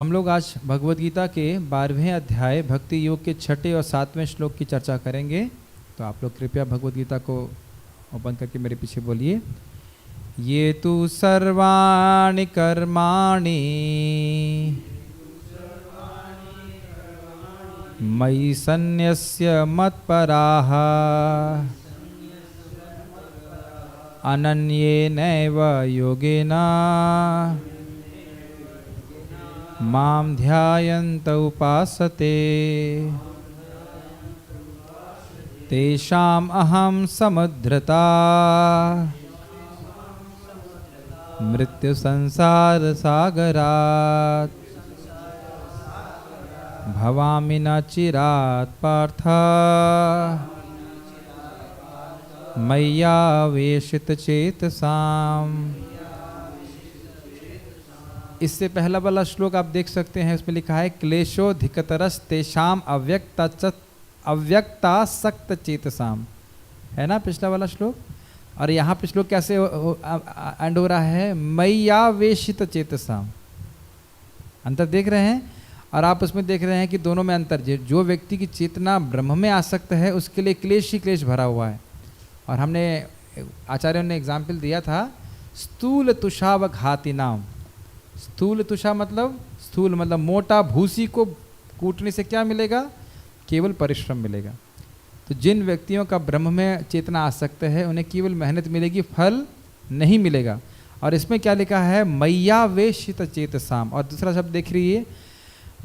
हम लोग आज भगवद गीता के 12वें अध्याय भक्ति योग के 6ठे और 7वें श्लोक की चर्चा करेंगे। तो आप लोग कृपया भगवद गीता को ओपन करके मेरे पीछे बोलिए। ये तु सर्वाणि कर्माणि मयि सन्न्यस्य मत्पराः अनन्येनैव योगेन मां ध्यायन्त उपासते तेषाम् अहं समुद्धृता मृत्यु संसार सागरात् भवामि न चिरात् पार्थ मय्यावेशित चेतसाम्। इससे पहला वाला श्लोक आप देख सकते हैं, उसमें लिखा है क्लेशोधिकतरस तेषाम अव्यक्तासक्त चेतसाम, है ना पिछला वाला श्लोक। और यहाँ पे श्लोक कैसे एंड हो रहा है, मय्यावेशित चेतसाम। अंतर देख रहे हैं। और आप उसमें देख रहे हैं कि दोनों में अंतर, जो व्यक्ति की चेतना ब्रह्म में आसक्त है उसके लिए क्लेश ही क्लेश भरा हुआ है। और हमने आचार्यों ने एग्जाम्पल दिया था स्थूल तुषावघाती नाम। स्थूल तुषा मतलब स्थूल मतलब मोटा, भूसी को कूटने से क्या मिलेगा, केवल परिश्रम मिलेगा। तो जिन व्यक्तियों का ब्रह्म में चेतना आसक्त है उन्हें केवल मेहनत मिलेगी, फल नहीं मिलेगा। और इसमें क्या लिखा है, मय्यावेशित चेतसाम। और दूसरा शब्द देख रही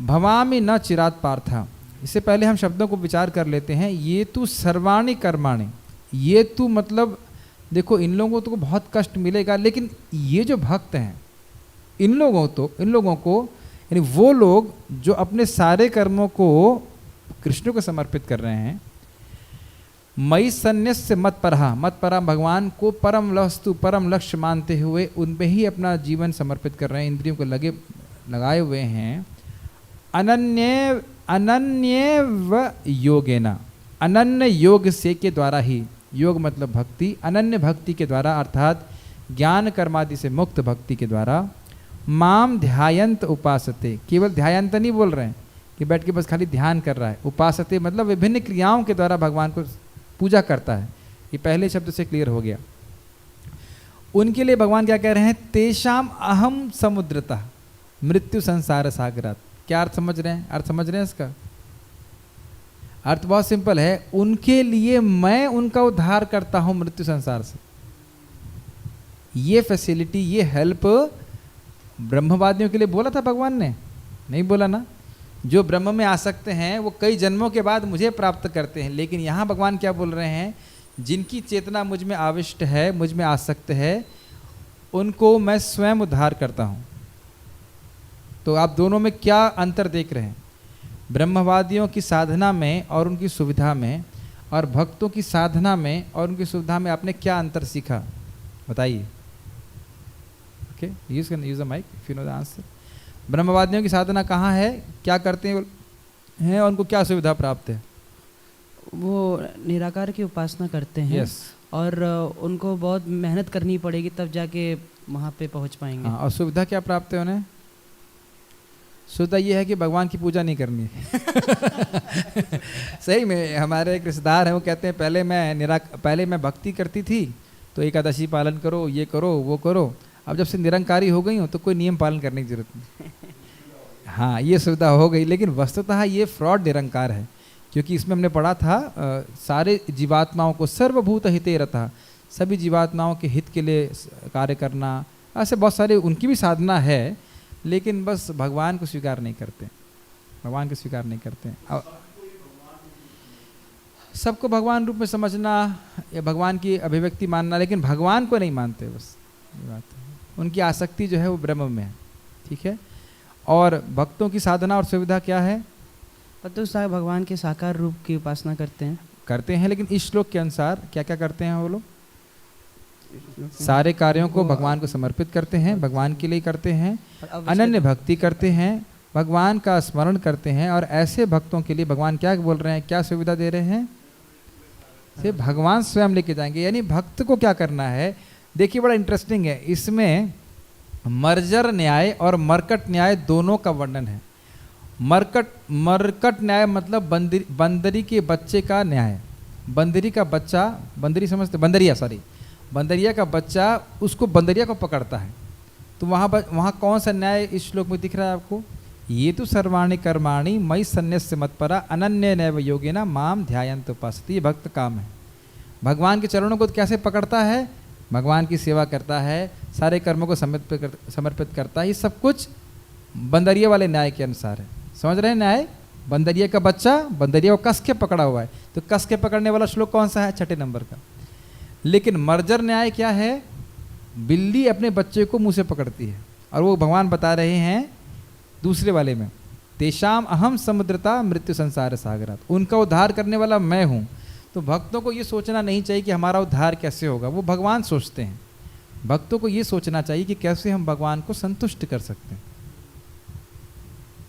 भवामि न चिरात् पार्थ। इससे पहले हम शब्दों को विचार कर लेते हैं। ये तु सर्वाणि कर्माणि, ये तु मतलब देखो इन लोगों को बहुत कष्ट मिलेगा, लेकिन ये जो भक्त हैं इन लोगों को यानी वो लोग जो अपने सारे कर्मों को कृष्ण को समर्पित कर रहे हैं। मयि सन्न्यस्य मत्परः भगवान को परम वस्तु परम लक्ष्य मानते हुए उनमें ही अपना जीवन समर्पित कर रहे हैं, इंद्रियों को लगाए हुए हैं। अनन्येव योगेना, अनन्य योग से के द्वारा ही, योग मतलब भक्ति, अनन्य भक्ति के द्वारा अर्थात ज्ञान कर्मादि से मुक्त भक्ति के द्वारा माम ध्यायंत उपासते। केवल ध्यायंत नहीं बोल रहे हैं कि बैठ के बस खाली ध्यान कर रहा है। उपासते मतलब विभिन्न क्रियाओं के द्वारा भगवान को पूजा करता है। ये पहले शब्द से क्लियर हो गया। उनके लिए भगवान क्या कह रहे हैं, तेषाम अहम समुद्रता मृत्यु संसार सागरात। क्या अर्थ समझ रहे हैं, अर्थ समझ रहे हैं इसका अर्थ बहुत सिंपल है। उनके लिए मैं उनका उद्धार करता हूं मृत्यु संसार से। ये फैसिलिटी, ये हेल्प ब्रह्मवादियों के लिए बोला था भगवान ने, नहीं बोला ना। जो ब्रह्म में आसक्त हैं वो कई जन्मों के बाद मुझे प्राप्त करते हैं। लेकिन यहाँ भगवान क्या बोल रहे हैं, जिनकी चेतना मुझ में आविष्ट है, मुझ में आसक्त है, उनको मैं स्वयं उद्धार करता हूँ। तो आप दोनों में क्या अंतर देख रहे हैं, ब्रह्मवादियों की साधना में और उनकी सुविधा में, और भक्तों की साधना में और उनकी सुविधा में आपने क्या अंतर सीखा, बताइए। Okay, use the mic if you know the answer. ब्रह्मवादियों की साधना कहाँ है, क्या करते हैं और उनको क्या सुविधा प्राप्त है। वो निराकार की उपासना करते हैं। yes. और उनको बहुत मेहनत करनी पड़ेगी तब जाके वहाँ पे पहुँच पाएंगे। हाँ, और सुविधा क्या प्राप्त है उन्हें, सुविधा ये है कि भगवान की पूजा नहीं करनी है। सही में हमारे एक रिश्तेदार हैं, वो कहते हैं पहले मैं भक्ति करती थी तो एकादशी पालन करो, ये करो, वो करो। अब जब से निरंकारी हो गई हूँ तो कोई नियम पालन करने की जरूरत नहीं। हाँ, ये सुविधा हो गई, लेकिन वस्तुतः ये फ्रॉड निरंकार है। क्योंकि इसमें हमने पढ़ा था सारे जीवात्माओं को सर्वभूत हिते रता, सभी जीवात्माओं के हित के लिए कार्य करना, ऐसे बहुत सारे उनकी भी साधना है, लेकिन बस भगवान को स्वीकार नहीं करते, भगवान को स्वीकार नहीं करते। सबको भगवान रूप में समझना या भगवान की अभिव्यक्ति मानना, लेकिन भगवान को नहीं मानते, बस ये बात है। उनकी आसक्ति जो है वो ब्रह्म में है, ठीक है। और भक्तों की साधना और सुविधा क्या है, तो भगवान के साकार रूप की उपासना करते हैं। लेकिन इस श्लोक के अनुसार क्या क्या करते हैं वो लोग, सारे कार्यों को भगवान को समर्पित करते हैं, भगवान के लिए करते हैं, अनन्य भक्ति करते हैं, भगवान का स्मरण करते हैं। और ऐसे भक्तों के लिए भगवान क्या बोल रहे हैं, क्या सुविधा दे रहे हैं, से भगवान स्वयं लेके जाएंगे। यानी भक्त को क्या करना है, देखिए बड़ा इंटरेस्टिंग है इसमें। मर्जर न्याय और मरकट न्याय दोनों का वर्णन है। मरकट न्याय मतलब बंदरी के बच्चे का न्याय। बंदरी का बच्चा, बंदरी समझते, बंदरिया का बच्चा उसको बंदरिया को पकड़ता है। तो वहाँ कौन सा न्याय इस श्लोक में दिख रहा है आपको? ये तो सर्वाणि कर्माणि मयि सन्न्यस्य मत्परा अनन्य नैव योगेन माम ध्यायन्त उपासते। ये भक्त काम है। भगवान के चरणों को कैसे पकड़ता है? भगवान की सेवा करता है, सारे कर्मों को समर्पित करता है। ये सब कुछ बंदरिया वाले न्याय के अनुसार है। समझ रहे हैं न्याय? बंदरिया का बच्चा बंदरिया को कस के पकड़ा हुआ है। तो कस के पकड़ने वाला श्लोक कौन सा है? 6 नंबर का। लेकिन मर्जर न्याय क्या है? बिल्ली अपने बच्चे को मुंह से पकड़ती है, और वो भगवान बता रहे हैं दूसरे वाले में, तेषाम अहम समुद्रता मृत्यु संसार सागरात। उनका उद्धार करने वाला मैं हूँ। तो भक्तों को ये सोचना नहीं चाहिए कि हमारा उद्धार कैसे होगा, वो भगवान सोचते हैं। भक्तों को ये सोचना चाहिए कि कैसे हम भगवान को संतुष्ट कर सकते हैं।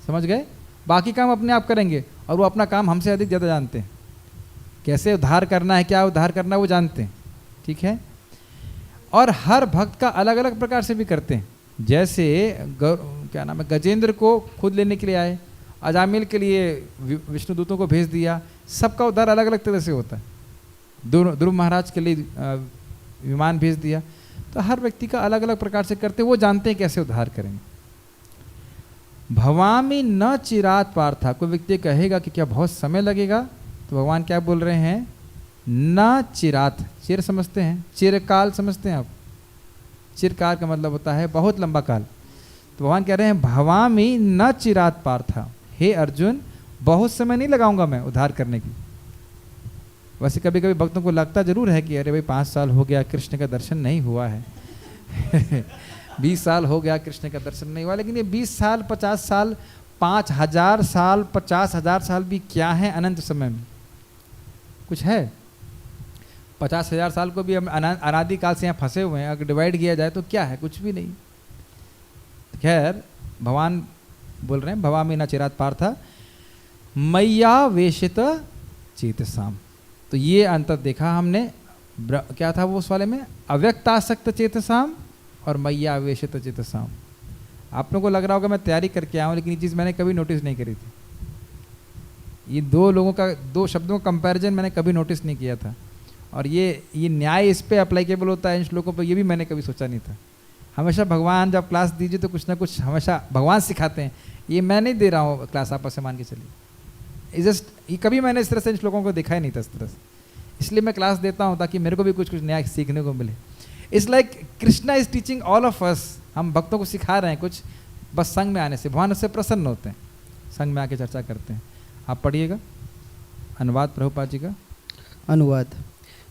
समझ गए? बाकी काम अपने आप करेंगे, और वो अपना काम हमसे अधिक ज़्यादा जानते हैं। कैसे उद्धार करना है, क्या उद्धार करना है, वो जानते हैं। ठीक है? और हर भक्त का अलग अलग प्रकार से भी करते हैं। जैसे क्या नाम है, गजेंद्र को खुद लेने के लिए आए, अजामिल के लिए विष्णु दूतों को भेज दिया। सबका उद्धार अलग अलग तरह से होता है। ध्रुव महाराज के लिए विमान भेज दिया। तो हर व्यक्ति का अलग अलग प्रकार से करते, वो जानते हैं कैसे उद्धार करेंगे। भवामी न चिरात पार्था। कोई व्यक्ति कहेगा कि क्या बहुत समय लगेगा, तो भगवान क्या बोल रहे हैं? न चिरात। चिर समझते हैं? चिरकाल समझते हैं आप? चिरकाल का मतलब होता है बहुत लंबा काल। तो भगवान कह रहे हैं भवामी न चिरात पार्था। हे अर्जुन, बहुत समय नहीं लगाऊंगा मैं उद्धार करने की। वैसे कभी कभी भक्तों को लगता जरूर है कि अरे भाई 5 साल हो गया कृष्ण का दर्शन नहीं हुआ है 20 साल हो गया कृष्ण का दर्शन नहीं हुआ। लेकिन ये 20 साल 50 साल 5000 साल 50,000 साल भी क्या है अनंत समय में? कुछ है? 50,000 साल को भी हम अनादिकाल से यहाँ फंसे हुए हैं। अगर डिवाइड किया जाए तो क्या है? कुछ भी नहीं। खैर, भगवान बोल रहे हैं भवामी न चिरात पार्था मैया वेशित चेतसाम। तो ये अंतर देखा हमने। क्या था वो उस वाले में? अव्यक्तासक्त चेतसाम और मैया वेशित चेतसाम। आप लोगों को लग रहा होगा मैं तैयारी करके आया हूँ, लेकिन ये चीज़ मैंने कभी नोटिस नहीं करी थी। ये दो शब्दों का कंपैरिजन मैंने कभी नोटिस नहीं किया था। और ये न्याय इस पे अप्लाइकेबल होता है इन श्लोकों पर, ये भी मैंने कभी सोचा नहीं था। हमेशा भगवान जब क्लास दीजिए तो कुछ ना कुछ हमेशा भगवान सिखाते हैं। ये मैं नहीं दे रहा हूँ क्लास, आपस में मान के चलिए। ये कभी मैंने इस तरह से इन श्लोकों को देखा ही नहीं था इस तरह से। इसलिए मैं क्लास देता हूँ ताकि मेरे को भी कुछ न्याय सीखने को मिले। It's like Krishna is teaching all of us. हम भक्तों को सिखा रहे हैं कुछ, बस संग में आने से भगवान उससे प्रसन्न होते हैं। संग में आके चर्चा करते हैं। आप पढ़िएगा अनुवाद प्रभुपाद जी का। अनुवाद।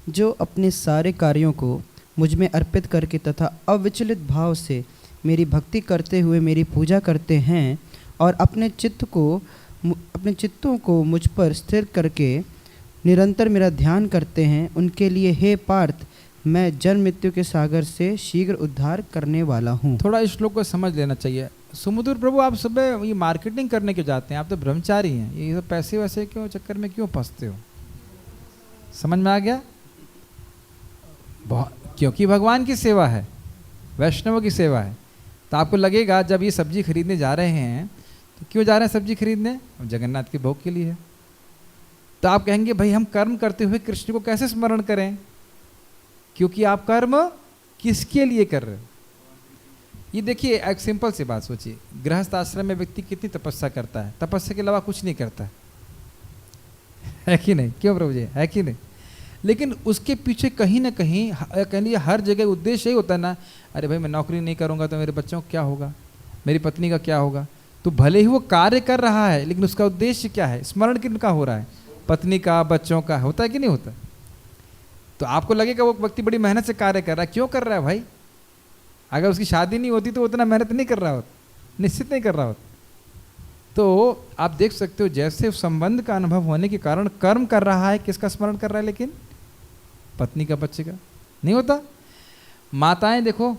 जो अपने सारे कार्यों को मुझ में अर्पित करके तथा अविचलित भाव से मेरी भक्ति करते हुए मेरी पूजा करते हैं और अपने चित्तों को मुझ पर स्थिर करके निरंतर मेरा ध्यान करते हैं, उनके लिए हे पार्थ मैं जन्म मृत्यु के सागर से शीघ्र उद्धार करने वाला हूँ। थोड़ा इस श्लोक को समझ लेना चाहिए। सुमधुर प्रभु, आप सुबह ये मार्केटिंग करने क्यों जाते हैं? आप तो ब्रह्मचारी हैं, ये सब पैसे वैसे क्यों चक्कर में क्यों फंसते हो? समझ में आ गया? क्योंकि भगवान की सेवा है, वैष्णवों की सेवा है। तो आपको लगेगा जब ये सब्जी खरीदने जा रहे हैं तो क्यों जा रहे हैं सब्जी खरीदने? जगन्नाथ के भोग के लिए है। तो आप कहेंगे भाई हम कर्म करते हुए कृष्ण को कैसे स्मरण करें? क्योंकि आप कर्म किसके लिए कर रहे हो? ये देखिए, एक सिंपल सी बात सोचिए। गृहस्थ आश्रम में व्यक्ति कितनी तपस्या करता है? तपस्या के अलावा कुछ नहीं करता है कि नहीं? क्यों प्रभु जी, है कि नहीं? लेकिन उसके पीछे कहीं ना कहीं कह लीजिए हर जगह उद्देश्य यही होता है ना, अरे भाई मैं नौकरी नहीं करूंगा तो मेरे बच्चों को क्या होगा, मेरी पत्नी का क्या होगा। तो भले ही वो कार्य कर रहा है लेकिन उसका उद्देश्य क्या है? स्मरण किनका हो रहा है? पत्नी का, बच्चों का। होता है कि नहीं होता? तो आपको लगेगा वो व्यक्ति बड़ी मेहनत से कार्य कर रहा है। क्यों कर रहा है भाई? अगर उसकी शादी नहीं होती तो उतना मेहनत नहीं कर रहा होता, निश्चित नहीं कर रहा होता। तो आप देख सकते हो जैसे संबंध का अनुभव होने के कारण कर्म कर रहा है, किसका स्मरण कर रहा है? लेकिन पत्नी का, बच्चे का नहीं होता। माताएं देखो,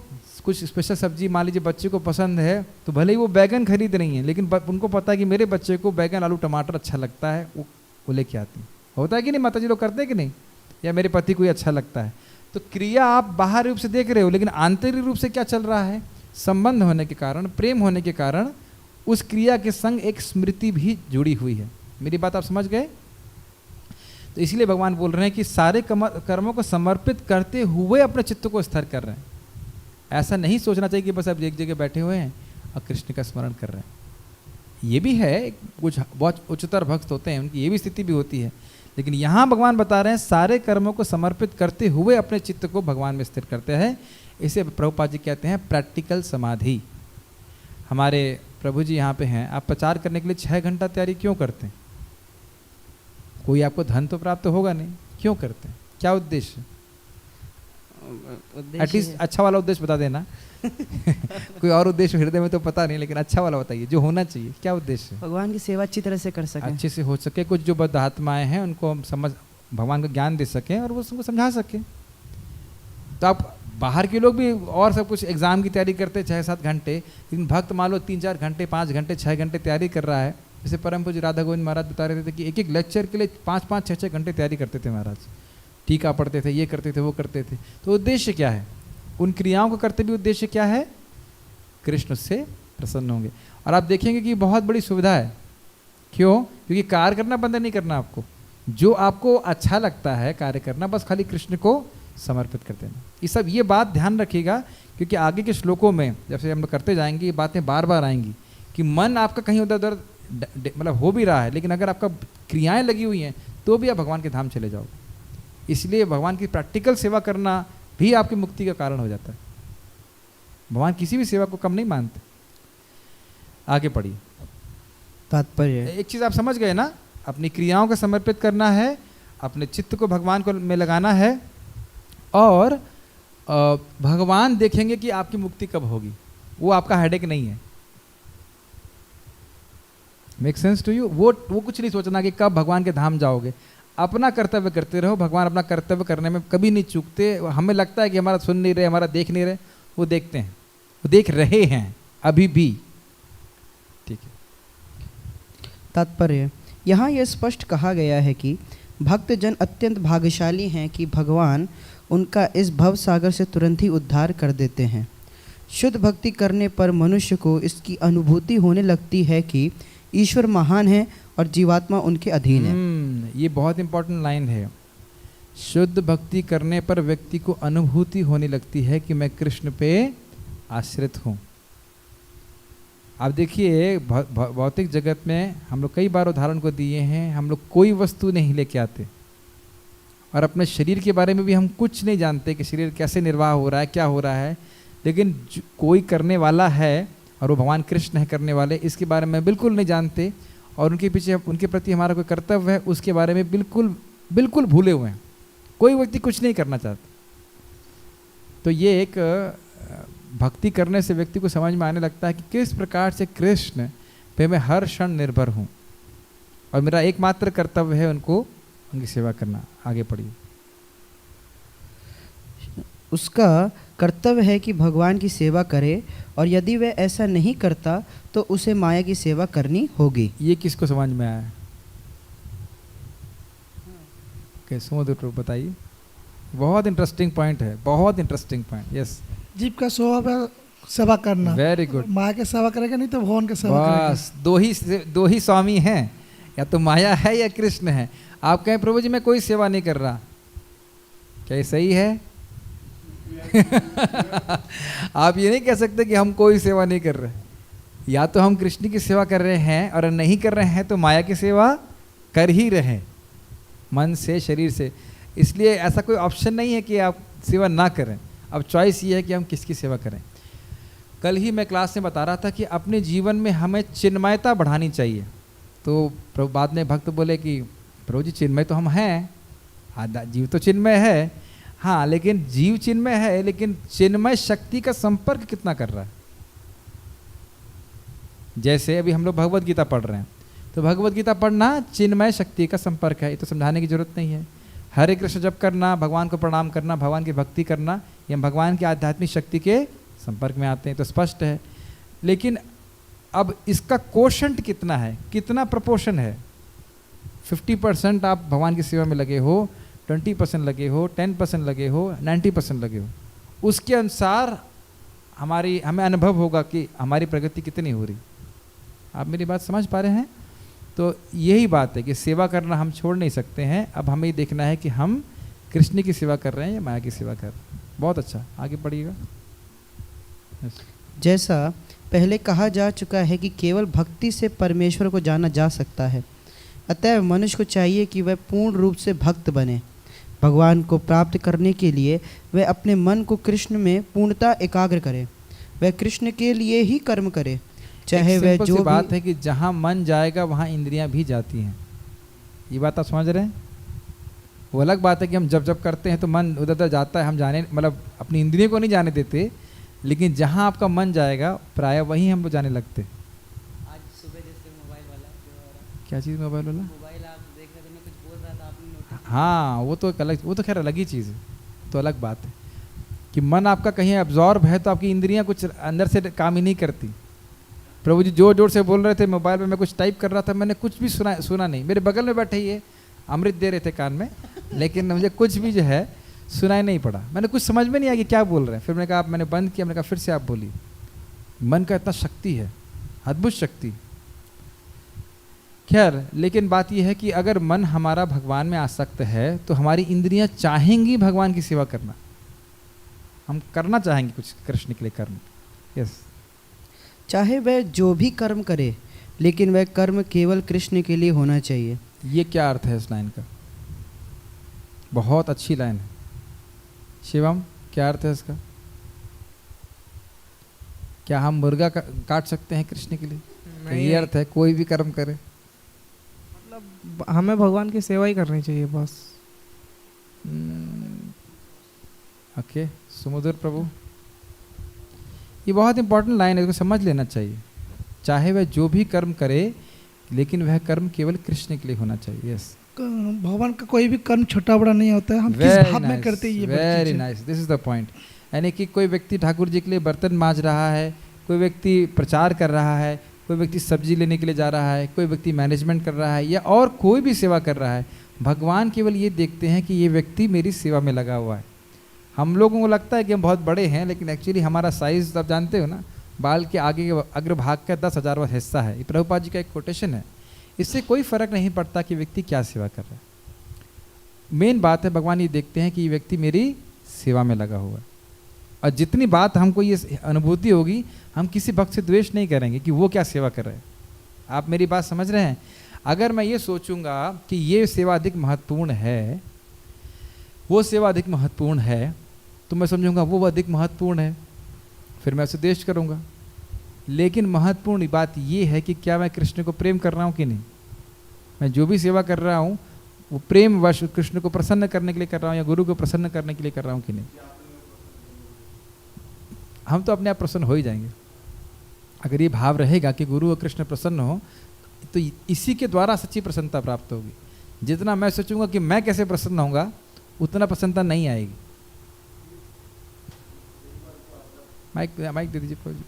कुछ स्पेशल सब्जी मान लीजिए बच्चे को पसंद है तो भले ही वो बैगन खरीद रही हैं, लेकिन उनको पता है कि मेरे बच्चे को बैगन आलू टमाटर अच्छा लगता है, वो लेके आती हैं। होता है कि नहीं? माता जी लोग करते हैं कि नहीं? या मेरे पति को ही अच्छा लगता है। तो क्रिया आप बाहरी रूप से देख रहे हो, लेकिन आंतरिक रूप से क्या चल रहा है? संबंध होने के कारण, प्रेम होने के कारण उस क्रिया के संग एक स्मृति भी जुड़ी हुई है। मेरी बात आप समझ गए? तो इसलिए भगवान बोल रहे हैं कि सारे कर्मों को समर्पित करते हुए अपने चित्त को स्थिर कर रहे हैं। ऐसा नहीं सोचना चाहिए कि बस आप एक जगह बैठे हुए हैं और कृष्ण का स्मरण कर रहे हैं। ये भी है, कुछ बहुत उच्चतर भक्त होते हैं, उनकी ये भी स्थिति भी होती है, लेकिन यहाँ भगवान बता रहे हैं सारे कर्मों को समर्पित करते हुए अपने चित्त को भगवान में स्थिर करते हैं। इसे प्रभुपाद जी कहते हैं प्रैक्टिकल समाधि। हमारे प्रभु जी यहाँ पे हैं, आप प्रचार करने के लिए 6 घंटा तैयारी क्यों करते हैं? कोई आपको धन तो प्राप्त होगा नहीं, क्यों करते हैं? क्या उद्देश्य? एटलीस्ट अच्छा वाला उद्देश्य बता देना। कोई और उद्देश्य हृदय में तो पता नहीं, लेकिन अच्छा वाला बताइए जो होना चाहिए। क्या उद्देश्य? भगवान की सेवा अच्छी तरह से कर सकें, अच्छे से हो सके, कुछ जो बद्ध आत्माएं हैं उनको हम समझ, भगवान को ज्ञान दे सकें और वो उसको समझा सके। तो आप बाहर के लोग भी और सब कुछ एग्जाम की तैयारी करते 6-7 घंटे, लेकिन भक्त मान लो 3-4 घंटे, 5 घंटे, 6 घंटे तैयारी कर रहा है। जैसे परम पूज्य राधा गोविंद महाराज बता रहे थे कि एक लेक्चर के लिए 5-5, 6-6 घंटे तैयारी करते थे महाराज, टीका पढ़ते थे, ये करते थे, वो करते थे। तो उद्देश्य क्या है? उन क्रियाओं को करते भी उद्देश्य क्या है? कृष्ण से प्रसन्न होंगे। और आप देखेंगे कि बहुत बड़ी सुविधा है। क्यों? क्योंकि कार्य करना बंद नहीं करना आपको, जो आपको अच्छा लगता है कार्य करना, बस खाली कृष्ण को समर्पित कर देना। ये सब, ये बात ध्यान रखिएगा, क्योंकि आगे के श्लोकों में जैसे हम लोग करते जाएंगे ये बातें बार बार आएंगी कि मन आपका कहीं उधर उधर मतलब हो भी रहा है, लेकिन अगर आपका क्रियाएं लगी हुई हैं तो भी आप भगवान के धाम चले जाओगे। इसलिए भगवान की प्रैक्टिकल सेवा करना भी आपकी मुक्ति का कारण हो जाता है। भगवान किसी भी सेवा को कम नहीं मानते। आगे पढ़िए। तात्पर्य एक चीज आप समझ गए ना, अपनी क्रियाओं को समर्पित करना है, अपने चित्त को भगवान को में लगाना है, और भगवान देखेंगे कि आपकी मुक्ति कब होगी, वो आपका हेडेक नहीं है। Make sense to you? वो कुछ नहीं सोचना कि कब भगवान के धाम जाओगे। अपना कर्तव्य करते रहो। भगवान अपना कर्तव्य करने में कभी नहीं चूकते। हमें लगता है कि हमारा सुन नहीं रहे, हमारा देख नहीं रहे, वो देखते हैं, वो देख रहे हैं अभी भी। ठीक है। तात्पर्य, यहाँ यह स्पष्ट कहा गया है कि भक्तजन अत्यंत भाग्यशाली हैं कि भगवान उनका इस भव सागर से तुरंत ही उद्धार कर देते हैं। शुद्ध भक्ति करने पर मनुष्य को इसकी अनुभूति होने लगती है कि ईश्वर महान है और जीवात्मा उनके अधीन है। ये बहुत इंपॉर्टेंट लाइन है। शुद्ध भक्ति करने पर व्यक्ति को अनुभूति होने लगती है कि मैं कृष्ण पे आश्रित हूँ। आप देखिए भौतिक जगत में हम लोग कई बार उदाहरण को दिए हैं, हम लोग कोई वस्तु नहीं लेके आते और अपने शरीर के बारे में भी हम कुछ नहीं जानते कि शरीर कैसे निर्वाह हो रहा है, क्या हो रहा है, लेकिन कोई करने वाला है और वो भगवान कृष्ण है करने वाले, इसके बारे में बिल्कुल नहीं जानते और उनके पीछे उनके प्रति हमारा कोई कर्तव्य है उसके बारे में बिल्कुल बिल्कुल भूले हुए हैं। कोई व्यक्ति कुछ नहीं करना चाहता। तो ये एक भक्ति करने से व्यक्ति को समझ में आने लगता है कि किस प्रकार से कृष्ण पे मैं हर क्षण निर्भर हूँ और मेरा एकमात्र कर्तव्य है उनकी सेवा करना। आगे पढ़िए। उसका कर्तव्य है कि भगवान की सेवा करे और यदि वह ऐसा नहीं करता तो उसे माया की सेवा करनी होगी। ये किसको समझ में आया? सुमधुर बताइए। बहुत इंटरेस्टिंग पॉइंट है, बहुत इंटरेस्टिंग पॉइंट। यस, जीव का स्वभाव है सेवा करना। Very good. माया की सेवा करेगा नहीं तो भगवान की सेवा करेगा। बस दो ही स्वामी हैं, या तो माया है या कृष्ण है। आप कहें प्रभु जी मैं कोई सेवा नहीं कर रहा, क्या ये सही है? आप ये नहीं कह सकते कि हम कोई सेवा नहीं कर रहे। या तो हम कृष्ण की सेवा कर रहे हैं और नहीं कर रहे हैं तो माया की सेवा कर ही रहे, मन से, शरीर से। इसलिए ऐसा कोई ऑप्शन नहीं है कि आप सेवा ना करें। अब चॉइस ये है कि हम किसकी सेवा करें। कल ही मैं क्लास में बता रहा था कि अपने जीवन में हमें चिन्मयता बढ़ानी चाहिए। तो बाद में भक्त बोले कि प्रभु जी चिन्मय तो हम हैं, जीव तो चिन्मय है, हाँ, लेकिन जीव चिन्मय है, लेकिन चिन्मय शक्ति का संपर्क कितना कर रहा है। जैसे अभी हम लोग भगवत गीता पढ़ रहे हैं, तो भगवत गीता पढ़ना चिन्मय शक्ति का संपर्क है, ये तो समझाने की जरूरत नहीं है। हरे कृष्ण जप करना, भगवान को प्रणाम करना, भगवान की भक्ति करना, ये हम भगवान की आध्यात्मिक शक्ति के संपर्क में आते हैं, तो स्पष्ट है। लेकिन अब इसका कोशंट कितना है, कितना प्रपोर्शन है? 50% आप भगवान की सेवा में लगे हो, 20% लगे हो, 10% लगे हो, 90% लगे हो, उसके अनुसार हमें अनुभव होगा कि हमारी प्रगति कितनी हो रही। आप मेरी बात समझ पा रहे हैं? तो यही बात है कि सेवा करना हम छोड़ नहीं सकते हैं। अब हमें ये देखना है कि हम कृष्ण की सेवा कर रहे हैं या माया की सेवा कर रहे हैं। बहुत अच्छा, आगे पढ़िएगा। जैसा पहले कहा जा चुका है कि केवल भक्ति से परमेश्वर को जाना जा सकता है, अतः मनुष्य को चाहिए कि वह पूर्ण रूप से भक्त बने। भगवान को प्राप्त करने के लिए वह अपने मन को कृष्ण में पूर्णता एकाग्र करे। वह कृष्ण के लिए ही कर्म करे, चाहे वह जो बात है कि जहाँ मन जाएगा वहाँ इंद्रियां भी जाती हैं। ये बात आप समझ रहे हैं? वो अलग बात है कि हम जब करते हैं तो मन उधर उधर जाता है, हम जाने मतलब अपनी इंद्रियों को नहीं जाने देते, लेकिन जहाँ आपका मन जाएगा प्राय वहीं हम जाने लगते। आज सुबह जैसे मोबाइल वाला जो क्या चीज़ मोबाइल वाला? मोबाइल आप देख रहे थे, मैं कुछ बोल रहा था, आपने नोटिस? हाँ, वो तो अलग, वो तो खैर अलग ही चीज़ है, तो अलग बात है कि मन आपका कहीं एब्जॉर्ब है तो आपकी इंद्रियां कुछ अंदर से काम ही नहीं करती। प्रभु जी जोर जोर से बोल रहे थे मोबाइल में, मैं कुछ टाइप कर रहा था, मैंने कुछ भी सुना नहीं। मेरे बगल में बैठे ये अमृत दे रहे थे कान में, लेकिन मुझे कुछ भी जो है सुनाई नहीं पड़ा। मैंने कुछ समझ में नहीं आया कि क्या बोल रहे हैं। फिर मैंने कहा, मैंने बंद किया, मैंने कहा फिर से आप बोलिए। मन का इतना शक्ति है, अद्भुत शक्ति। खैर, लेकिन बात यह है कि अगर मन हमारा भगवान में आसक्त है तो हमारी इंद्रियां चाहेंगी भगवान की सेवा करना, हम करना चाहेंगे कुछ कृष्ण के लिए कर्म। यस, चाहे वह जो भी कर्म करे, लेकिन वह कर्म केवल कृष्ण के लिए होना चाहिए। ये क्या अर्थ है इस लाइन का? बहुत अच्छी लाइन है। शिवम, क्या अर्थ है इसका? क्या हम मुर्गा काट सकते हैं कृष्ण के लिए? ये अर्थ है कोई भी कर्म करे? मतलब हमें भगवान की सेवा ही करनी चाहिए बस। ओके, सुमधुर प्रभु, ये बहुत इंपॉर्टेंट लाइन है, इसको समझ लेना चाहिए। चाहे वह जो भी कर्म करे, लेकिन वह कर्म केवल कृष्ण के लिए होना चाहिए। यस, भगवान का कोई भी कर्म छोटा बड़ा नहीं होता है, हम किस भाव में करते हैं, ये very nice, this is the point. यानी कि कोई व्यक्ति ठाकुर जी के लिए बर्तन मांज रहा है, कोई व्यक्ति प्रचार कर रहा है, कोई व्यक्ति सब्जी लेने के लिए जा रहा है, कोई व्यक्ति मैनेजमेंट कर रहा है, या और कोई भी सेवा कर रहा है, भगवान केवल ये देखते हैं कि ये व्यक्ति मेरी सेवा में लगा हुआ है। हम लोगों को लगता है कि हम बहुत बड़े हैं, लेकिन एक्चुअली हमारा साइज आप जानते हो ना, बाल के आगे के अग्रभाग का 10,000वां हिस्सा है। ये प्रभुपाद जी का एक कोटेशन है। इससे कोई फर्क नहीं पड़ता कि व्यक्ति क्या सेवा कर रहा है। मेन बात है भगवान ये देखते हैं कि ये व्यक्ति मेरी सेवा में लगा हुआ है। और जितनी बात हमको ये अनुभूति होगी, हम किसी भक्त से द्वेष नहीं करेंगे कि वो क्या सेवा कर रहे हैं। आप मेरी बात समझ रहे हैं? अगर मैं ये सोचूंगा कि ये सेवा अधिक महत्वपूर्ण है, वो सेवा अधिक महत्वपूर्ण है, तो मैं समझूंगा वो अधिक महत्वपूर्ण है, फिर मैं उसे द्वेष करूंगा। लेकिन महत्वपूर्ण बात ये है कि क्या मैं कृष्ण को प्रेम कर रहा हूँ कि नहीं। मैं जो भी सेवा कर रहा हूँ वो प्रेम वश कृष्ण को प्रसन्न करने के लिए कर रहा हूँ या गुरु को प्रसन्न करने के लिए कर रहा हूँ कि नहीं। हम तो अपने आप प्रसन्न हो ही जाएंगे अगर ये भाव रहेगा कि गुरु और कृष्ण प्रसन्न हो, तो इसी के द्वारा सच्ची प्रसन्नता प्राप्त होगी। जितना मैं सोचूंगा कि मैं कैसे प्रसन्न होऊंगा, उतना प्रसन्नता नहीं आएगी। माइक दे दीजिए प्रभु जी।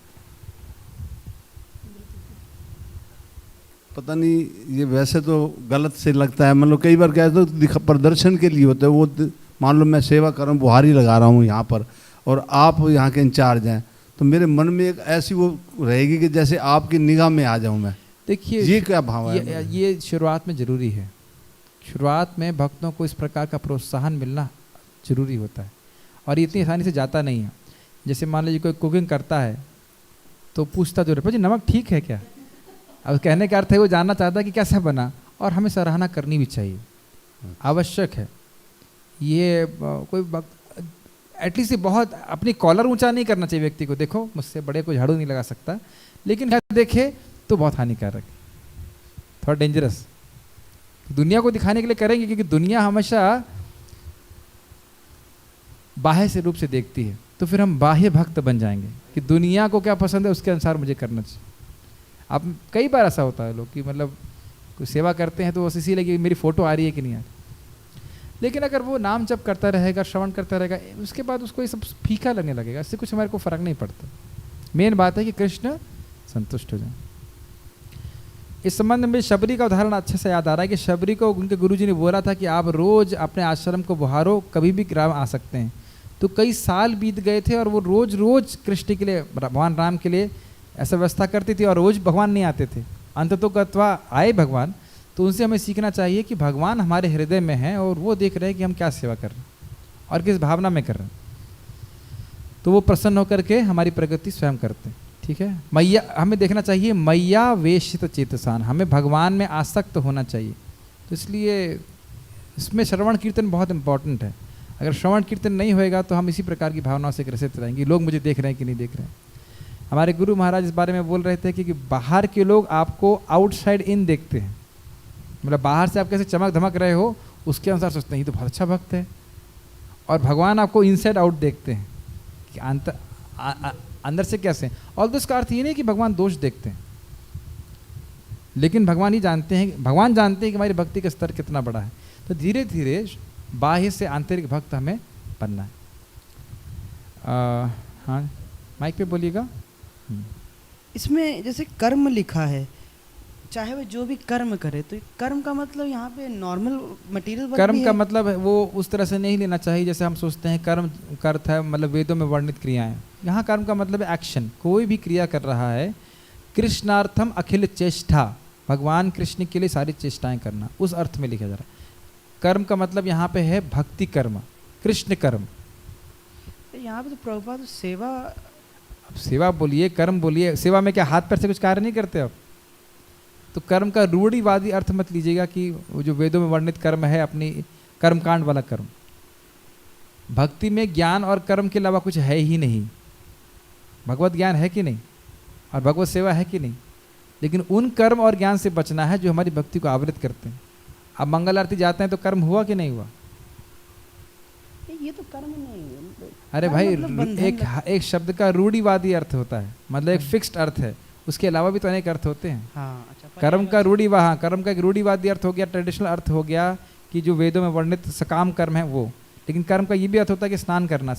पता नहीं, ये वैसे तो गलत से लगता है, मतलब कई बार क्या तो प्रदर्शन के लिए होता है। वो मान लो मैं सेवा कर रहा हूँ, बुहारी लगा रहा हूँ यहाँ पर, और आप यहाँ के इंचार्ज हैं, तो मेरे मन में एक ऐसी वो रहेगी कि जैसे आपकी निगाह में आ जाऊँ मैं। देखिए, ये क्या भाव है? ये शुरुआत में जरूरी है। शुरुआत में भक्तों को इस प्रकार का प्रोत्साहन मिलना जरूरी होता है, और इतनी आसानी से जाता नहीं है। जैसे मान लीजिए कोई कुकिंग करता है तो पूछता जरूर है, जी नमक ठीक है क्या। अब कहने का अर्थ है वो जानना चाहता है कि कैसा बना, और हमें सराहना करनी भी चाहिए, आवश्यक है। ये कोई एटलीस्ट बहुत अपनी कॉलर ऊंचा नहीं करना चाहिए व्यक्ति को। देखो मुझसे बड़े को झाड़ू नहीं लगा सकता, लेकिन देखे तो बहुत हानिकारक है, थोड़ा डेंजरस। दुनिया को दिखाने के लिए करेंगे, क्योंकि दुनिया हमेशा बाह्य से रूप से देखती है, तो फिर हम बाह्य भक्त बन जाएंगे कि दुनिया को क्या पसंद है उसके अनुसार मुझे करना चाहिए। अब कई बार ऐसा होता है लोग कि मतलब कोई सेवा करते हैं तो बस इसीलिए कि मेरी फोटो आ रही है कि नहीं आ रही। लेकिन अगर वो नाम जप करता रहेगा, श्रवण करता रहेगा, उसके बाद उसको ये सब फीका लगने लगेगा, इससे कुछ हमारे को फर्क नहीं पड़ता। मेन बात है कि कृष्ण संतुष्ट हो जाए। इस संबंध में शबरी का उदाहरण अच्छे से याद आ रहा है कि शबरी को उनके गुरुजी ने बोला था कि आप रोज अपने आश्रम को बुहारो, कभी भी ग्राम आ सकते हैं। तो कई साल बीत गए थे और वो रोज रोज कृष्ण के लिए, भगवान राम के लिए ऐसा व्यवस्था करती थी और रोज भगवान नहीं आते थे। अंततः गत्वा आए भगवान, तो उनसे हमें सीखना चाहिए कि भगवान हमारे हृदय में हैं और वो देख रहे हैं कि हम क्या सेवा कर रहे हैं और किस भावना में कर रहे हैं, तो वो प्रसन्न होकर के हमारी प्रगति स्वयं करते हैं। ठीक है, मैया हमें देखना चाहिए, मैया वेशित चेतसान, हमें भगवान में आसक्त होना चाहिए। तो इसलिए इसमें श्रवण कीर्तन बहुत इंपॉर्टेंट है। अगर श्रवण कीर्तन नहीं होएगा तो हम इसी प्रकार की भावनाओं से ग्रसित रहेंगे, लोग मुझे देख रहे हैं कि नहीं देख रहे हैं। हमारे गुरु महाराज इस बारे में बोल रहे थे कि बाहर के लोग आपको आउटसाइड इन देखते हैं, मतलब बाहर से आप कैसे चमक धमक रहे हो उसके अनुसार सोचते हैं ये तो बहुत अच्छा भक्त है, और भगवान आपको इनसाइड आउट देखते हैं कि अंदर से कैसे। और तो इसका अर्थ ये नहीं कि भगवान दोष देखते हैं, लेकिन भगवान ही जानते हैं, भगवान जानते हैं कि हमारी भक्ति का स्तर कितना बड़ा है। तो धीरे धीरे बाह्य से आंतरिक भक्त हमें बनना है। हाँ, माइक पे बोलिएगा। इसमें जैसे कर्म लिखा है, चाहे वो जो भी कर्म करे, तो कर्म का मतलब यहाँ पे नॉर्मल मटेरियल कर्म का मतलब वो उस तरह से नहीं लेना चाहिए जैसे हम सोचते हैं कर्म का अर्थ है मतलब वेदों में वर्णित क्रियाएं। यहाँ कर्म का मतलब एक्शन, कोई भी क्रिया कर रहा है। कृष्णार्थम अखिल चेष्टा, भगवान कृष्ण के लिए सारी चेष्टाएं करना, उस अर्थ में लिखा जा रहा है। कर्म का मतलब यहाँ पे है भक्ति कर्म, कृष्ण कर्म। यहाँ पे तो प्रभुपाद सेवा, अब सेवा बोलिए, कर्म बोलिए, सेवा में क्या हाथ पैर से कुछ कार्य नहीं करते आप? तो कर्म का रूढ़िवादी अर्थ मत लीजिएगा कि वो जो वेदों में वर्णित कर्म है अपनी कर्मकांड वाला कर्म। भक्ति में ज्ञान और कर्म के अलावा कुछ है ही नहीं। भगवत ज्ञान है कि नहीं और भगवत सेवा है कि नहीं, लेकिन उन कर्म और ज्ञान से बचना है जो हमारी भक्ति को आवृत करते हैं। अब मंगल आरती जाते हैं तो कर्म हुआ कि नहीं हुआ? ये तो कर्म नहीं है। अरे भाई एक शब्द का रूढ़िवादी अर्थ होता है, मतलब एक फिक्स्ड अर्थ है, उसके अलावा भी तो अनेक अर्थ होते हैं। हाँ, अच्छा, कर्म का कर्म का एक रूढ़िवादी अर्थ हो गया, ट्रेडिशनल अर्थ हो गया कि जो वेदों में वर्णित सकाम कर्म है वो। लेकिन कर्म का ये भी अर्थ होता है कि स्नान करना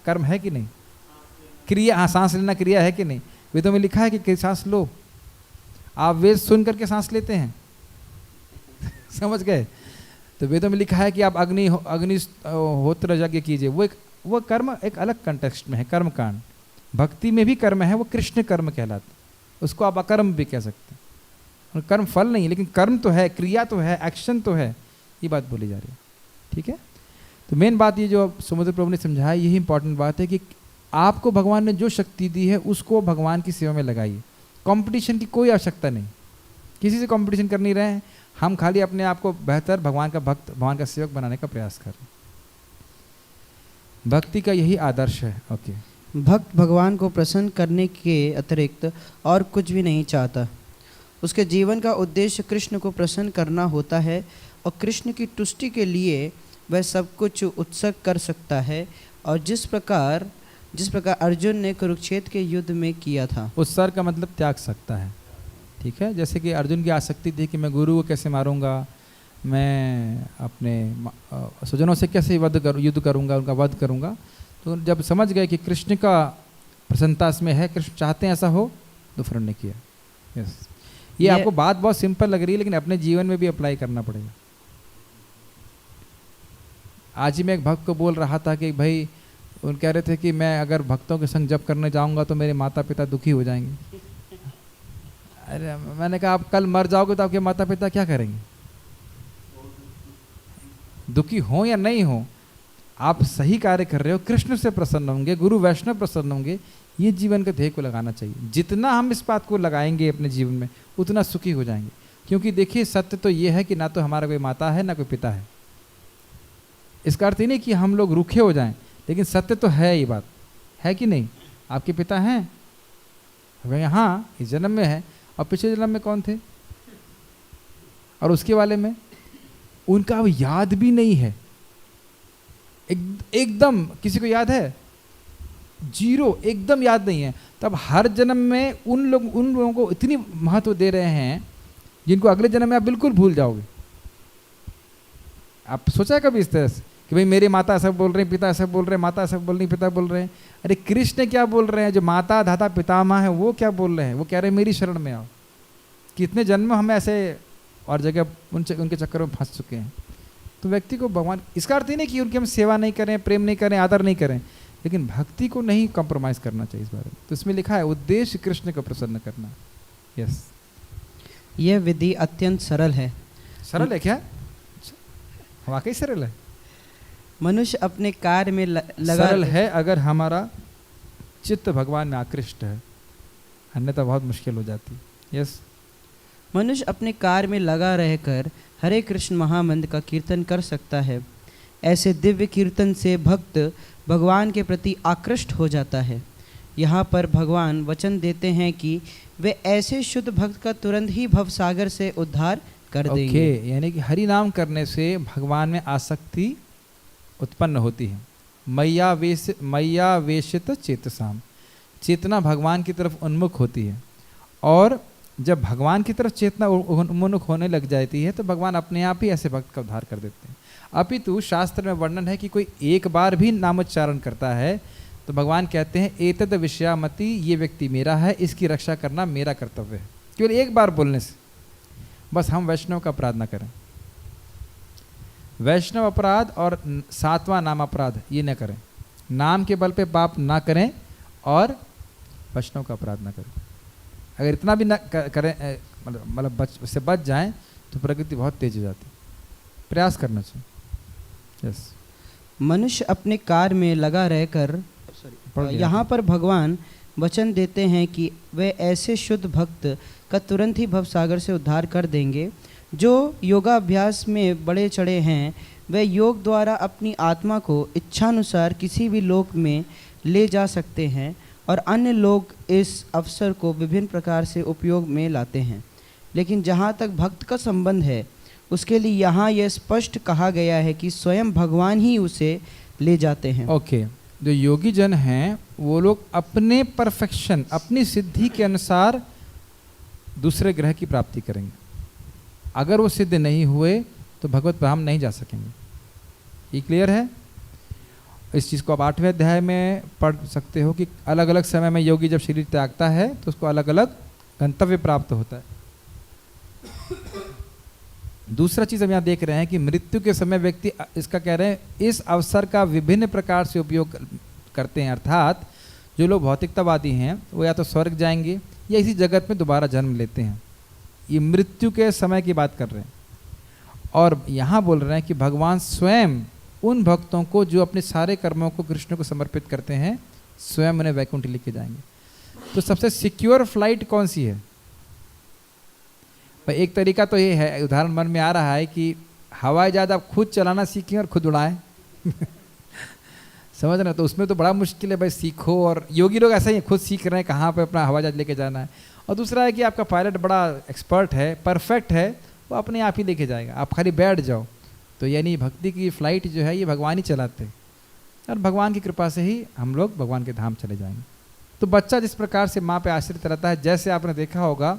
कर्म है कि नहीं? क्रिया, हाँ, सांस लेना क्रिया है कि नहीं? वेदों में लिखा है कि सांस लो। आप वेद सुन करके सांस लेते हैं समझ गए? तो वेदों में लिखा है कि आप अग्निहोत्र यज्ञ कीजिए। वो कर्म एक अलग कंटेक्स्ट में है, कर्म कांड। भक्ति में भी कर्म है, वो कृष्ण कर्म कहलाता है, उसको आप अकर्म भी कह सकते हैं। और कर्म फल नहीं, लेकिन कर्म तो है, क्रिया तो है, एक्शन तो है, ये बात बोली जा रही है। ठीक है, तो मेन बात ये जो समुद्र प्रभु ने समझाया, यही इंपॉर्टेंट बात है कि आपको भगवान ने जो शक्ति दी है उसको भगवान की सेवा में लगाइए। कंपटीशन की कोई आवश्यकता नहीं, किसी से कंपटीशन कर नहीं रहे हैं हम, खाली अपने आप को बेहतर भगवान का भक्त, भगवान का सेवक बनाने का प्रयास कर रहे हैं। भक्ति का यही आदर्श है। ओके, भक्त भगवान को प्रसन्न करने के अतिरिक्त और कुछ भी नहीं चाहता। उसके जीवन का उद्देश्य कृष्ण को प्रसन्न करना होता है और कृष्ण की तुष्टि के लिए वह सब कुछ उत्सर्ग कर सकता है। और जिस प्रकार अर्जुन ने कुरुक्षेत्र के युद्ध में किया था। उत्सर्ग का मतलब त्याग सकता है। ठीक है, जैसे कि अर्जुन की आसक्ति थी कि मैं गुरु को कैसे मारूंगा, मैं अपने स्वजनों से कैसे युद्ध करूंगा, उनका वध करूंगा। तो जब समझ गए कि कृष्ण का प्रसन्नता इसमें है, कृष्ण चाहते हैं ऐसा हो, तो फिर उन्होंने किया। यस, ये आपको बात बहुत सिंपल लग रही है, लेकिन अपने जीवन में भी अप्लाई करना पड़ेगा। आज ही मैं एक भक्त को बोल रहा था कि भाई, उन कह रहे थे कि मैं अगर भक्तों के संग जप करने जाऊंगा तो मेरे माता पिता दुखी हो जाएंगे। अरे मैंने कहा आप कल मर जाओगे तो आपके माता पिता क्या करेंगे? दुखी हो या नहीं हो, आप सही कार्य कर रहे हो, कृष्ण से प्रसन्न होंगे, गुरु वैष्णव प्रसन्न होंगे, ये जीवन के ध्येय को लगाना चाहिए। जितना हम इस बात को लगाएंगे अपने जीवन में, उतना सुखी हो जाएंगे। क्योंकि देखिए, सत्य तो ये है कि ना तो हमारा कोई माता है ना कोई पिता है। इसका अर्थ ही नहीं कि हम लोग रूखे हो जाएं, लेकिन सत्य तो है, ये बात है कि नहीं? आपके पिता हैं? हाँ, इस जन्म में है, और पिछले जन्म में कौन थे? और उसके वाले में उनका अब याद भी नहीं है, एकदम। किसी को याद है? जीरो, एकदम याद नहीं है। तब हर जन्म में उन लोगों को इतनी महत्व दे रहे हैं जिनको अगले जन्म में आप बिल्कुल भूल जाओगे। आप सोचा कभी इस तरह से कि भाई मेरे माता ऐसा बोल रहे हैं, पिता ऐसा बोल रहे हैं, माता ऐसा बोल रही, पिता बोल रहे हैं? अरे कृष्ण क्या बोल रहे हैं? जो माता धाता पितामह है वो क्या बोल रहे हैं? वो कह रहे हैं मेरी शरण में आओ। कितने जन्म हम ऐसे और जगह उनके चक्कर में फंस चुके हैं। तो व्यक्ति को भगवान, इसका अर्थ ही नहीं कि उनकी हम सेवा नहीं करें, प्रेम नहीं करें, आदर नहीं करें, लेकिन भक्ति को नहीं कॉम्प्रोमाइज़ करना चाहिए इस बारे में। तो इसमें लिखा है उद्देश्य कृष्ण को प्रसन्न करना। यस, यह विधि अत्यंत सरल है। सरल है क्या? वाकई सरल है। मनुष्य अपने कार्य में लगा सरल है अगर हमारा चित्त भगवान में आकृष्ट है, अन्यथा बहुत मुश्किल हो जाती है। यस, मनुष्य अपने कार्य में लगा रहकर हरे कृष्ण महामंत्र का कीर्तन कर सकता है। ऐसे दिव्य कीर्तन से भक्त भगवान के प्रति आकृष्ट हो जाता है। यहाँ पर भगवान वचन देते हैं कि वे ऐसे शुद्ध भक्त का तुरंत ही भवसागर से उद्धार कर देंगे। यानी कि हरि नाम करने से भगवान में आसक्ति उत्पन्न होती है। मैया वेशित चेतसाम, चेतना भगवान की तरफ उन्मुख होती है, और जब भगवान की तरफ चेतना उन्मुख होने लग जाती है तो भगवान अपने आप ही ऐसे भक्त का उद्धार कर देते हैं। अपितु शास्त्र में वर्णन है कि कोई एक बार भी नामोच्चारण करता है तो भगवान कहते हैं एतद विषयामति, ये व्यक्ति मेरा है, इसकी रक्षा करना मेरा कर्तव्य है। केवल एक बार बोलने से बस हम वैष्णव का अपराध न करें। वैष्णव अपराध और 7वां नाम अपराध ये न करें। नाम के बल पे पाप ना करें और वैष्णव का अपराध ना करें। अगर इतना भी न करें, मतलब उससे बच जाएं तो प्रगति बहुत तेज हो जाती है। प्रयास करना चाहिए। यस, मनुष्य अपने कार्य में लगा रहकर, यहाँ पर भगवान वचन देते हैं कि वे ऐसे शुद्ध भक्त का तुरंत ही भवसागर से उद्धार कर देंगे। जो योगाभ्यास में बड़े चढ़े हैं वे योग द्वारा अपनी आत्मा को इच्छानुसार किसी भी लोक में ले जा सकते हैं और अन्य लोग इस अवसर को विभिन्न प्रकार से उपयोग में लाते हैं। लेकिन जहाँ तक भक्त का संबंध है उसके लिए यहाँ यह स्पष्ट कहा गया है कि स्वयं भगवान ही उसे ले जाते हैं। ओके, जो योगी जन हैं वो लोग अपने परफेक्शन, अपनी सिद्धि के अनुसार दूसरे ग्रह की प्राप्ति करेंगे। अगर वो सिद्ध नहीं हुए तो भगवत धाम नहीं जा सकेंगे। ये क्लियर है? इस चीज़ को आप 8वें अध्याय में पढ़ सकते हो कि अलग अलग समय में योगी जब शरीर त्यागता है तो उसको अलग अलग गंतव्य प्राप्त होता है। दूसरा चीज़ हम यहाँ देख रहे हैं कि मृत्यु के समय व्यक्ति इसका कह रहे हैं इस अवसर का विभिन्न प्रकार से उपयोग करते हैं। अर्थात जो लोग भौतिकतावादी हैं वो या तो स्वर्ग जाएंगे या इसी जगत में दोबारा जन्म लेते हैं। ये मृत्यु के समय की बात कर रहे हैं। और यहाँ बोल रहे हैं कि भगवान स्वयं उन भक्तों को जो अपने सारे कर्मों को कृष्ण को समर्पित करते हैं स्वयं उन्हें वैकुंठ लेके जाएंगे। तो सबसे सिक्योर फ्लाइट कौन सी है? भाई एक तरीका तो ये है, उदाहरण मन में आ रहा है कि हवाई जहाज आप खुद चलाना सीखें और खुद उड़ाएं समझ रहे? तो उसमें तो बड़ा मुश्किल है भाई, सीखो। और योगी लोग ऐसा ही खुद सीख रहे हैं कहाँ पे अपना हवाई जहाज लेके जाना है। और दूसरा है कि आपका पायलट बड़ा एक्सपर्ट है, परफेक्ट है, वो अपने आप ही लेके जाएगा, आप खाली बैठ जाओ। तो यानी भक्ति की फ्लाइट जो है ये भगवान ही चलाते हैं और भगवान की कृपा से ही हम लोग भगवान के धाम चले जाएंगे। तो बच्चा जिस प्रकार से माँ पे आश्रित रहता है, जैसे आपने देखा होगा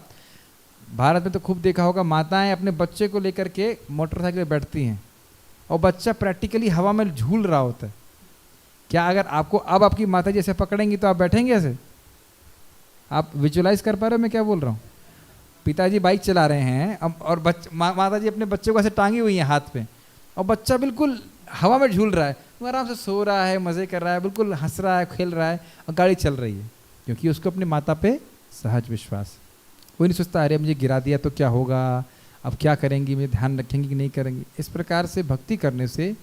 भारत में तो खूब देखा होगा, माताएं अपने बच्चे को लेकर के मोटरसाइकिल पर बैठती हैं और बच्चा प्रैक्टिकली हवा में झूल रहा होता है। क्या अगर आपको अब आपकी माता जी ऐसे पकड़ेंगी तो आप बैठेंगे ऐसे? आप विजुअलाइज कर पा रहे हो मैं क्या बोल रहा हूँ? पिताजी बाइक चला रहे हैं और माता जी अपने बच्चे को ऐसे टांगी हुई हैं हाथ पे और बच्चा बिल्कुल हवा में झूल रहा है, वो आराम से सो रहा है, मज़े कर रहा है, बिल्कुल हंस रहा है, खेल रहा है और गाड़ी चल रही है, क्योंकि उसको अपनी माता पे सहज विश्वास। कोई नहीं सोचता अरे मुझे गिरा दिया तो क्या होगा, अब क्या करेंगी, मुझे ध्यान रखेंगी कि नहीं करेंगी। इस प्रकार से भक्ति करने से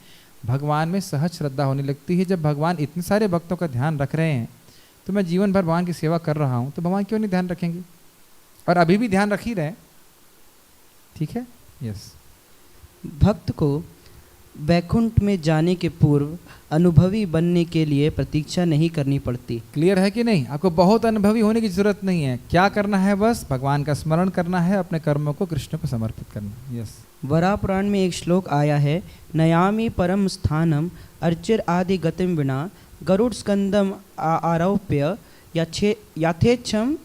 भगवान में सहज श्रद्धा होने लगती है। जब भगवान इतने सारे भक्तों का ध्यान रख रहे हैं तो मैं जीवन भर भगवान की सेवा कर रहा हूँ तो भगवान क्यों नहीं ध्यान रखेंगे? और अभी भी ध्यान रख ही रहे हैं। ठीक है? यस। भक्त को वैकुंठ में जाने के पूर्व अनुभवी बनने के लिए प्रतीक्षा नहीं करनी पड़ती। क्लियर है कि नहीं? आपको बहुत अनुभवी होने की जरूरत नहीं है। क्या करना है? बस भगवान का स्मरण करना है, अपने कर्मों को कृष्ण को समर्पित करना। यस। वराह पुराण में एक श्लोक आया है, नयामि परम स्थानम अर्चिर आदि गतिम विना गरुड़ स्कंदम आरोप्य यथेच्छम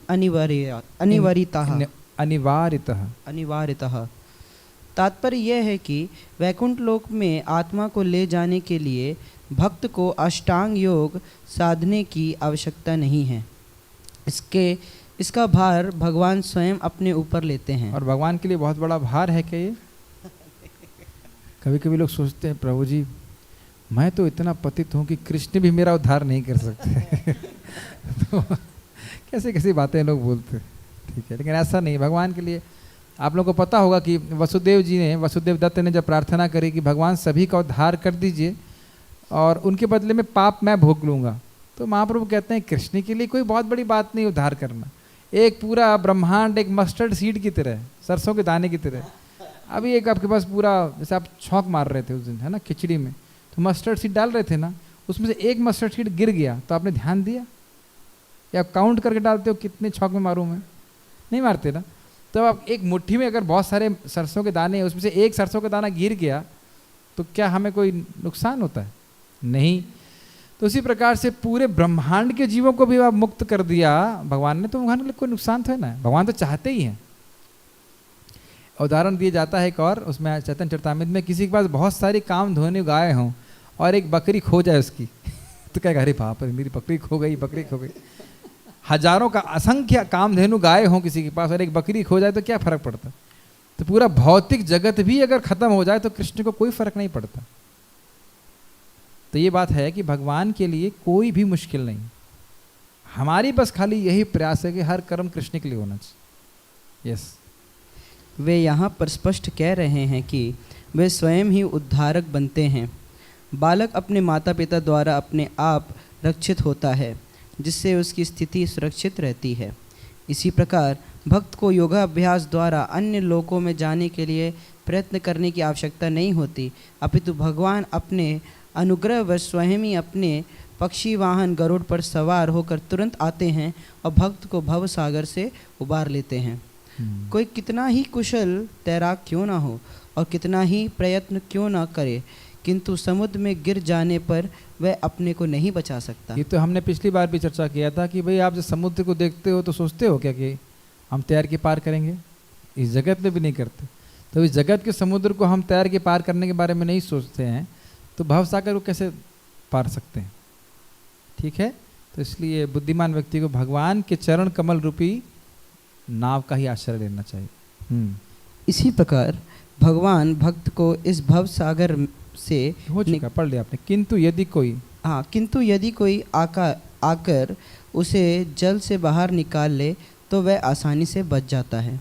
अनिवार्यतः। तात्पर्य यह है कि वैकुंठ लोक में आत्मा को ले जाने के लिए भक्त को अष्टांग योग साधने की आवश्यकता नहीं है। इसका भार भगवान स्वयं अपने ऊपर लेते हैं। और भगवान के लिए बहुत बड़ा भार है क्या ये? कभी कभी लोग सोचते हैं प्रभु जी मैं तो इतना पतित हूँ कि कृष्ण भी मेरा उद्धार नहीं कर सकते तो कैसे कैसी बातें लोग बोलते हैं, ठीक है, लेकिन ऐसा नहीं। भगवान के लिए आप लोगों को पता होगा कि वसुदेव दत्त ने जब प्रार्थना करी कि भगवान सभी का उद्धार कर दीजिए और उनके बदले में पाप मैं भोग लूँगा, तो महाप्रभु कहते हैं कृष्ण के लिए कोई बहुत बड़ी बात नहीं उद्धार करना। एक पूरा ब्रह्मांड एक मस्टर्ड सीड की तरह, सरसों के दाने की तरह। अभी एक आपके पास पूरा, जैसे आप छौंक मार रहे थे उस दिन है ना खिचड़ी में, तो मस्टर्ड सीड डाल रहे थे ना, उसमें से एक मस्टर्ड सीड गिर गया तो आपने ध्यान दिया? या काउंट करके डालते हो कितने छौंक में मारूं मैं? नहीं मारते ना। तो आप एक मुट्ठी में अगर बहुत सारे सरसों के दाने हैं, उसमें से एक सरसों का दाना गिर गया तो क्या हमें कोई नुकसान होता है? नहीं। तो उसी प्रकार से पूरे ब्रह्मांड के जीवों को भी आप मुक्त कर दिया भगवान ने, तो भगवान के लिए कोई नुकसान तो है ना, भगवान तो चाहते ही हैं। उदाहरण दिया जाता है एक और, उसमें चैतन्य चरितामृत में किसी के पास बहुत सारी काम धोने गाय हों और एक बकरी खो जाए उसकी तो क्या अरे बाप रे मेरी बकरी खो गई, बकरी खो गई। हजारों का असंख्य कामधेनु गाय हों किसी के पास और एक बकरी खो जाए तो क्या फर्क पड़ता? तो पूरा भौतिक जगत भी अगर खत्म हो जाए तो कृष्ण को कोई फर्क नहीं पड़ता। तो ये बात है कि भगवान के लिए कोई भी मुश्किल नहीं। हमारी बस खाली यही प्रयास है कि हर कर्म कृष्ण के लिए होना चाहिए। यस। वे यहाँ पर स्पष्ट कह रहे हैं कि वे स्वयं ही उद्धारक बनते हैं। बालक अपने माता पिता द्वारा अपने आप रक्षित होता है, जिससे उसकी स्थिति सुरक्षित रहती है। इसी प्रकार भक्त को योगाभ्यास द्वारा अन्य लोकों में जाने के लिए प्रयत्न करने की आवश्यकता नहीं होती, अपितु भगवान अपने अनुग्रह व स्वयं ही अपने पक्षी वाहन गरुड़ पर सवार होकर तुरंत आते हैं और भक्त को भव सागर से उबार लेते हैं। कोई कितना ही कुशल तैराक क्यों ना हो और कितना ही प्रयत्न क्यों ना करे, किंतु समुद्र में गिर जाने पर वह अपने को नहीं बचा सकता। ये तो हमने पिछली बार भी चर्चा किया था कि भाई आप जब समुद्र को देखते हो तो सोचते हो क्या कि हम तैर के पार करेंगे? इस जगत में भी नहीं करते। तो इस जगत के समुद्र को हम तैर के पार करने के बारे में नहीं सोचते हैं, तो भवसागर को कैसे पार सकते हैं? ठीक है। तो इसलिए बुद्धिमान व्यक्ति को भगवान के चरण कमल रूपी नाव का ही आश्रय लेना चाहिए। इसी प्रकार भगवान भक्त को इस भव सागर से हो चुका, पढ़ लिया आपने। किंतु यदि कोई आकर उसे जल से बाहर निकाल ले तो वह आसानी से बच जाता है।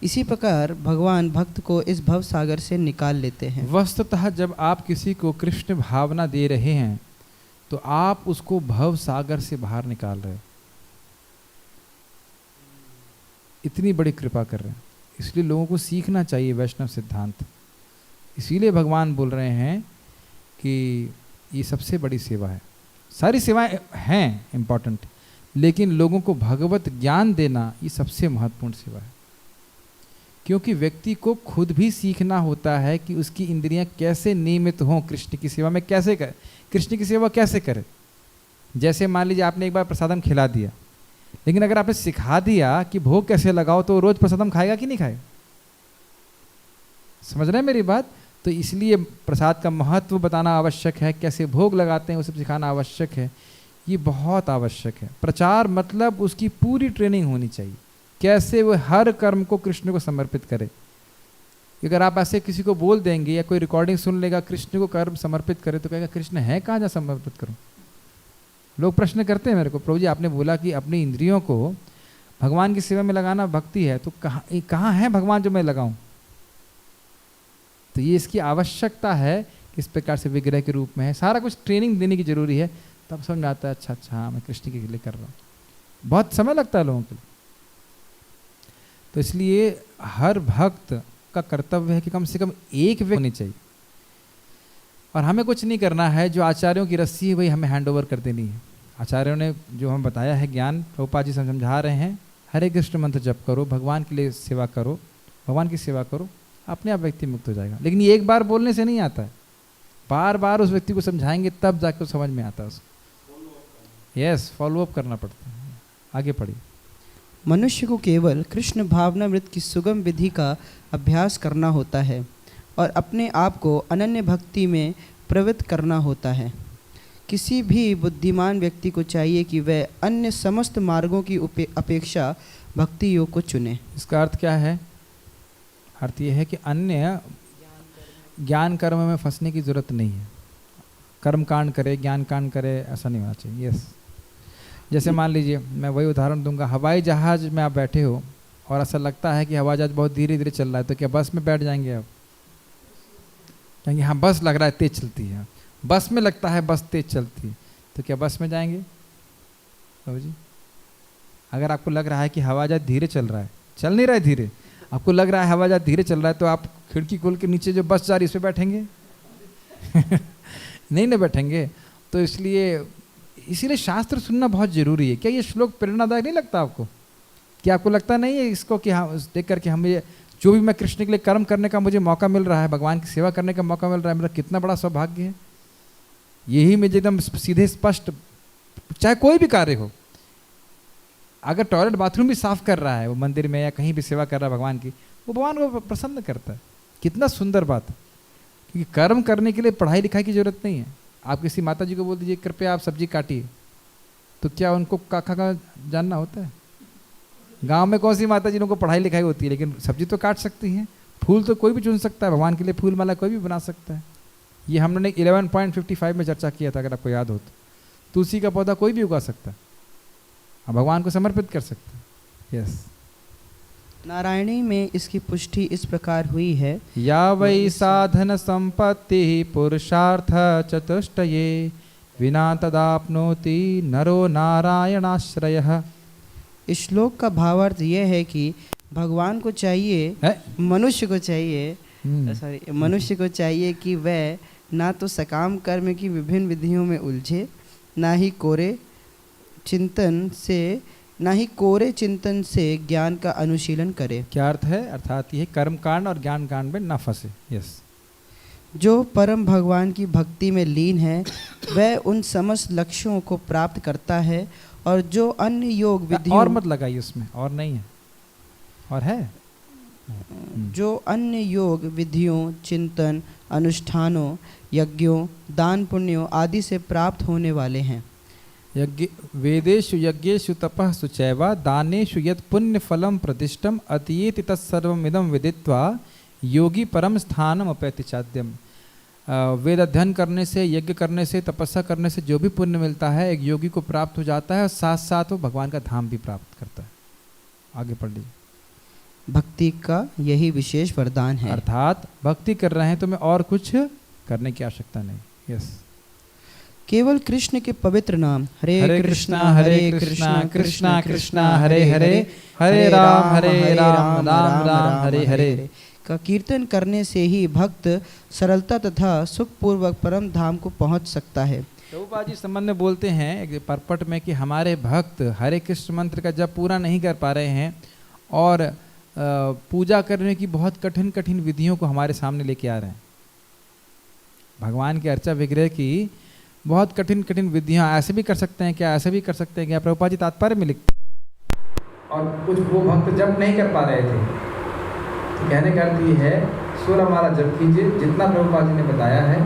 इसी प्रकार भगवान भक्त को इस भव सागर से निकाल लेते हैं। वस्तुतः जब आप किसी को कृष्ण भावना दे रहे हैं तो आप उसको भव सागर से बाहर निकाल रहे हैं। इतनी बड़ी कृपा कर रहे हैं। इसलिए लोगों को सीखना चाहिए वैष्णव सिद्धांत। इसीलिए भगवान बोल रहे हैं कि ये सबसे बड़ी सेवा है। सारी सेवाएं हैं इम्पॉर्टेंट, लेकिन लोगों को भगवत ज्ञान देना ये सबसे महत्वपूर्ण सेवा है। क्योंकि व्यक्ति को खुद भी सीखना होता है कि उसकी इंद्रियां कैसे नियमित हों कृष्ण की सेवा में, कैसे करे कृष्ण की सेवा कैसे करे। जैसे मान लीजिए आपने एक बार प्रसादम खिला दिया, लेकिन अगर आपने सिखा दिया कि भोग कैसे लगाओ तो रोज प्रसादम खाएगा कि नहीं खाएगा? समझ रहे हैं मेरी बात? तो इसलिए प्रसाद का महत्व बताना आवश्यक है, कैसे भोग लगाते हैं उसे सिखाना आवश्यक है। ये बहुत आवश्यक है। प्रचार मतलब उसकी पूरी ट्रेनिंग होनी चाहिए, कैसे वो हर कर्म को कृष्ण को समर्पित करे। अगर आप ऐसे किसी को बोल देंगे या कोई रिकॉर्डिंग सुन लेगा कृष्ण को कर्म समर्पित करे, तो कहेगा कृष्ण है कहाँ, जा समर्पित करूं। लोग प्रश्न करते हैं मेरे को, प्रभु जी आपने बोला कि अपनी इंद्रियों को भगवान की सेवा में लगाना भक्ति है, तो कहाँ है भगवान जो मैं लगाऊं? तो ये इसकी आवश्यकता है, किस प्रकार से विग्रह के रूप में है, सारा कुछ ट्रेनिंग देने की जरूरी है। तब समझ में आता है अच्छा हाँ मैं कृष्ण के लिए कर रहा हूँ। बहुत समय लगता है लोगों के लिए। तो इसलिए हर भक्त का कर्तव्य है कि कम से कम एक व्यक्ति होनी चाहिए। और हमें कुछ नहीं करना है, जो आचार्यों की रस्सी है वही हमें हैंड ओवर कर देनी है। आचार्यों ने जो हमें बताया है ज्ञान, प्रभुपाद जी समझा रहे हैं, हरे कृष्ण मंत्र जप करो, भगवान के लिए सेवा करो, भगवान की सेवा करो, अपने आप व्यक्ति मुक्त हो जाएगा। लेकिन ये एक बार बोलने से नहीं आता है, बार बार उस व्यक्ति को समझाएंगे तब जाकर समझ में आता है उसको। यस, फॉलो अप करना पड़ता है। आगे पढ़िए। मनुष्य को केवल कृष्ण भावनामृत की सुगम विधि का अभ्यास करना होता है और अपने आप को अनन्य भक्ति में प्रवृत्त करना होता है। किसी भी बुद्धिमान व्यक्ति को चाहिए कि वह अन्य समस्त मार्गों की अपेक्षा भक्ति योग को चुने। इसका अर्थ क्या है? अर्थ ये है कि अन्य ज्ञान कर्म में फंसने की ज़रूरत नहीं है। कर्म कांड करे, ज्ञान कांड करे, ऐसा नहीं होना चाहिए। यस, जैसे मान लीजिए, मैं वही उदाहरण दूंगा, हवाई जहाज़ में आप बैठे हो और ऐसा लगता है कि हवाई जहाज़ बहुत धीरे धीरे चल रहा है, तो क्या बस में बैठ जाएंगे आप? कहेंगे हाँ बस लग रहा है तेज़ चलती है, बस में लगता है बस तेज़ चलती है, तो क्या बस में जाएंगे बाबू जी? अगर आपको लग रहा है कि हवाई जहाज़ धीरे चल रहा है, चल नहीं रहा है धीरे, आपको लग रहा है हवाई जहाज़ धीरे चल रहा है, तो आप खिड़की खोल के नीचे जो बस जा रही है उस पर बैठेंगे? नहीं ना बैठेंगे। तो इसीलिए शास्त्र सुनना बहुत जरूरी है। क्या ये श्लोक प्रेरणादायक नहीं लगता आपको? क्या आपको लगता नहीं है इसको कि हाँ देख करके हम ये जो भी मैं कृष्ण के लिए कर्म करने का मुझे मौका मिल रहा है, भगवान की सेवा करने का मौका मिल रहा है, मेरा कितना बड़ा सौभाग्य है। यही मुझे एकदम सीधे स्पष्ट, चाहे कोई भी कार्य हो, अगर टॉयलेट बाथरूम भी साफ कर रहा है वो मंदिर में या कहीं भी सेवा कर रहा है भगवान की, वो भगवान को प्रसन्न करता है। कितना सुंदर बात है। क्योंकि कर्म करने के लिए पढ़ाई लिखाई की जरूरत नहीं है। आप किसी माता जी को बोल दीजिए कृपया आप सब्जी काटिए, तो क्या उनको काका का जानना होता है? गांव में कौन सी माता जी को पढ़ाई लिखाई होती है, लेकिन सब्जी तो काट सकती हैं। फूल तो कोई भी चुन सकता है, भगवान के लिए फूल माला कोई भी बना सकता है। ये हमने 11.55 में चर्चा किया था, अगर आपको याद हो तो। तुलसी का पौधा कोई भी उगा सकता है, भगवान को समर्पित कर सकता है। यस, नारायणी में इसकी पुष्टि इस प्रकार हुई है, या वै साधन संपत्ति पुरुषार्थ चतुष्टये विना तदाप्नोति नरो नारायणाश्रयः। इस श्लोक का भावार्थ यह है कि भगवान को चाहिए, मनुष्य को चाहिए, मनुष्य को चाहिए कि वह ना तो सकाम कर्म की विभिन्न विधियों में उलझे, ना ही कोरे चिंतन से ज्ञान का अनुशीलन करे। क्या अर्थ है? अर्थात यह कर्म कांड और ज्ञान कांड में ना फंसे। यस, जो परम भगवान की भक्ति में लीन है वह उन समस्त लक्ष्यों को प्राप्त करता है, और जो अन्य योग विधियों, और मत लगाइए उसमें, और नहीं है, और है, जो अन्य योग विधियों, चिंतन, अनुष्ठानों, यज्ञों, दान पुण्यों आदि से प्राप्त होने वाले हैं। वेदेषु यज्ञेषु तपः सुचैव दानेषु यत् पुण्य फलम प्रतिष्ठम अतीयेति तत्सर्वमिदं विदित्वा योगी परम स्थानम अपैति चाद्यम। वेद अध्ययन करने से, यज्ञ करने से, तपस्या करने से जो भी पुण्य मिलता है एक योगी को प्राप्त हो जाता है, और साथ साथ वो भगवान का धाम भी प्राप्त करता है। आगे पढ़ लीजिए। भक्ति का यही विशेष वरदान है। अर्थात भक्ति कर रहे हैं तो मैं और कुछ करने की आवश्यकता नहीं। यस, केवल कृष्ण के पवित्र नाम हरे कृष्णा कृष्णा कृष्णा हरे हरे, हरे राम राम राम हरे हरे का कीर्तन करने से ही भक्त सरलता तथा सुखपूर्वक परम धाम को पहुंच सकता है। प्रभुपाद जी संबंध में बोलते हैं एक परपट में कि हमारे भक्त हरे कृष्ण मंत्र का जब पूरा नहीं कर पा रहे हैं और पूजा करने की बहुत कठिन कठिन विधियों को हमारे सामने लेके आ रहे हैं। भगवान के अर्चा विग्रह की बहुत कठिन कठिन विधियां ऐसे भी कर सकते हैं क्या, ऐसे भी कर सकते हैं क्या, प्रभुपाद जी तात्पर्य में लिखते हैं। और कुछ वो भक्त जब नहीं कर पा रहे थे तो कहने का अर्थ ये है 16 माला जप कीजिए, जितना प्रभुपाद जी ने बताया है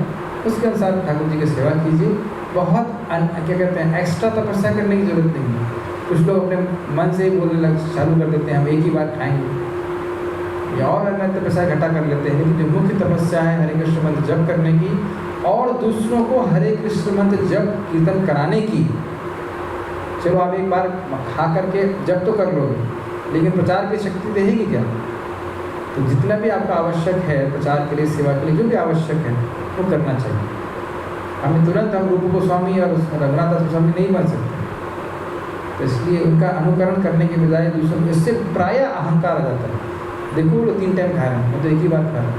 उसके अनुसार ठाकुर जी की सेवा कीजिए। बहुत क्या कहते हैं एक्स्ट्रा तपस्या करने की जरूरत नहीं है। कुछ लोग अपने मन से ही बोलने चालू कर देते हैं हम एक ही बार खाएंगे, या और अन्य तपस्या घटा कर लेते हैं। लेकिन जो मुख्य तपस्या है हरे कृष्ण मंत्र जप करने की और दूसरों को हरे कृष्ण मंत्र जप कीर्तन कराने की, चलो आप एक बार खा करके जप तो कर लोगे, लेकिन प्रचार की शक्ति रहेगी क्या? तो जितना भी आपका आवश्यक है प्रचार के लिए, सेवा के लिए जो भी आवश्यक है वो करना चाहिए। हमें तुरंत हम रूप गोस्वामी और रघुनाथ दास गोस्वामी नहीं बन सकते, तो इसलिए उनका अनुकरण करने के बजाय दूसरों, इससे प्रायः अहंकार आ जाता है। देखो वो 3 टाइम खा रहे हैं, मैं तो एक ही बार खा रहा हूँ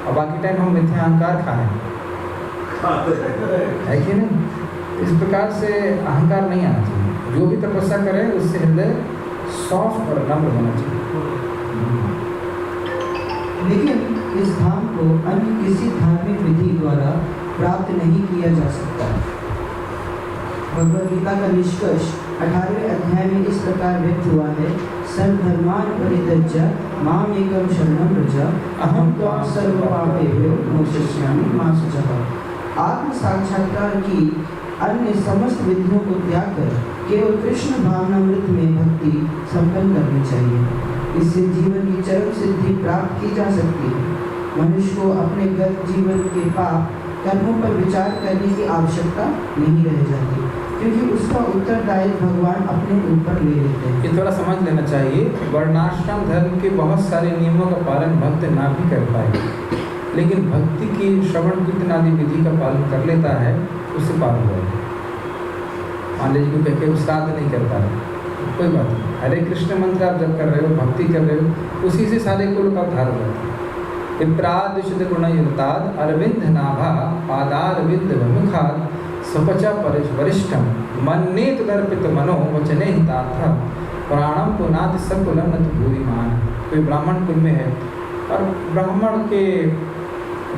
और बाकी टाइम हम मिथ्या अहंकार खा रहे हैं, है कि नहीं? इस प्रकार से अहंकार नहीं आना चाहिए। जो भी तपस्या करें उससे हृदय सॉफ्ट और नम्र होना चाहिए। लेकिन इस धाम को अन्य किसी धार्मिक विधि द्वारा प्राप्त नहीं किया जा सकता। भगवद गीता का निष्कर्ष 18वें अध्याय में इस प्रकार व्यक्त हुआ है, सर्वधर्मान् परित्यज्य माम एकं शरणं व्रज अहं त्वां सर्वपापेभ्यो मोक्षयिष्यामि मा शुचः। आत्म साक्षात्कार की अन्य समस्त विधियों को त्याग कर केवल कृष्ण भावनामृत में भक्ति संपन्न करनी चाहिए। इससे जीवन की चरम सिद्धि प्राप्त की जा सकती है। मनुष्य को अपने गत जीवन के पाप कर्मों पर विचार करने की आवश्यकता नहीं रह जाती, क्योंकि उसका उत्तरदायित्व भगवान अपने ऊपर ले लेते हैं। ये थोड़ा समझ लेना चाहिए। वर्णाश्रम धर्म के बहुत सारे नियमों का पालन भक्त ना भी कर पाए, लेकिन भक्ति की श्रवण कीर्तन आदि विधि का पालन कर लेता है, उससे पार हुआ है। मान लीजिए कोई कह के श्राद्ध नहीं कर पा रहे, कोई बात नहीं, हरे कृष्ण मंत्र आप जब कर रहे हो, भक्ति कर रहे हो, उसी से सारे कुल का उद्धार हो जाता है। विप्राद शुद्ध गुणयुक्ताद अरविंद नाभा पादारविंद विमुखाद स्वपचा वरिष्ठम मन्ने तदर्पित मनो वचने हितार्थ प्राणम पुनाद सकुलम न भूरिमान। कोई ब्राह्मण कुल में है और ब्राह्मण के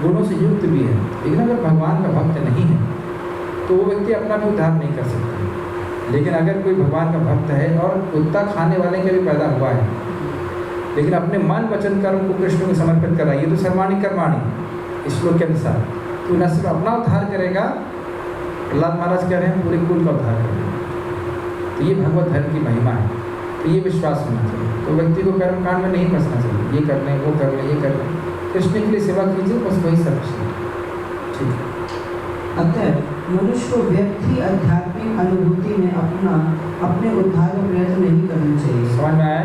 गुणों से युक्त भी है, लेकिन अगर भगवान का भक्त नहीं है तो वो व्यक्ति अपना भी उद्धार नहीं कर सकता। लेकिन अगर कोई भगवान का भक्त है और कुत्ता खाने वाले के भी पैदा हुआ है, लेकिन अपने मन वचन कर्म को कृष्ण को समर्पित कराइए तो सर्वाणी कर्माणी इस श्लोक के अनुसार, तो न सिर्फ अपना उद्धार करेगा, प्रहलाद महाराज कह रहे हैं पूरे कुल का उद्धार करेगा। तो ये भगवत धर्म की महिमा है, तो ये विश्वास होना चाहिए। तो व्यक्ति को कर्म कांड में नहीं फंसना चाहिए, ये कर लें वो कर लें ये कर लें, कृष्ण के लिए सेवा कीजिए, बस वही सब ठीक है। अतः मनुष्य को व्यक्ति आध्यात्मिक अनुभूति में अपने उद्धार का प्रयत्न नहीं करना चाहिए। समझ में आया?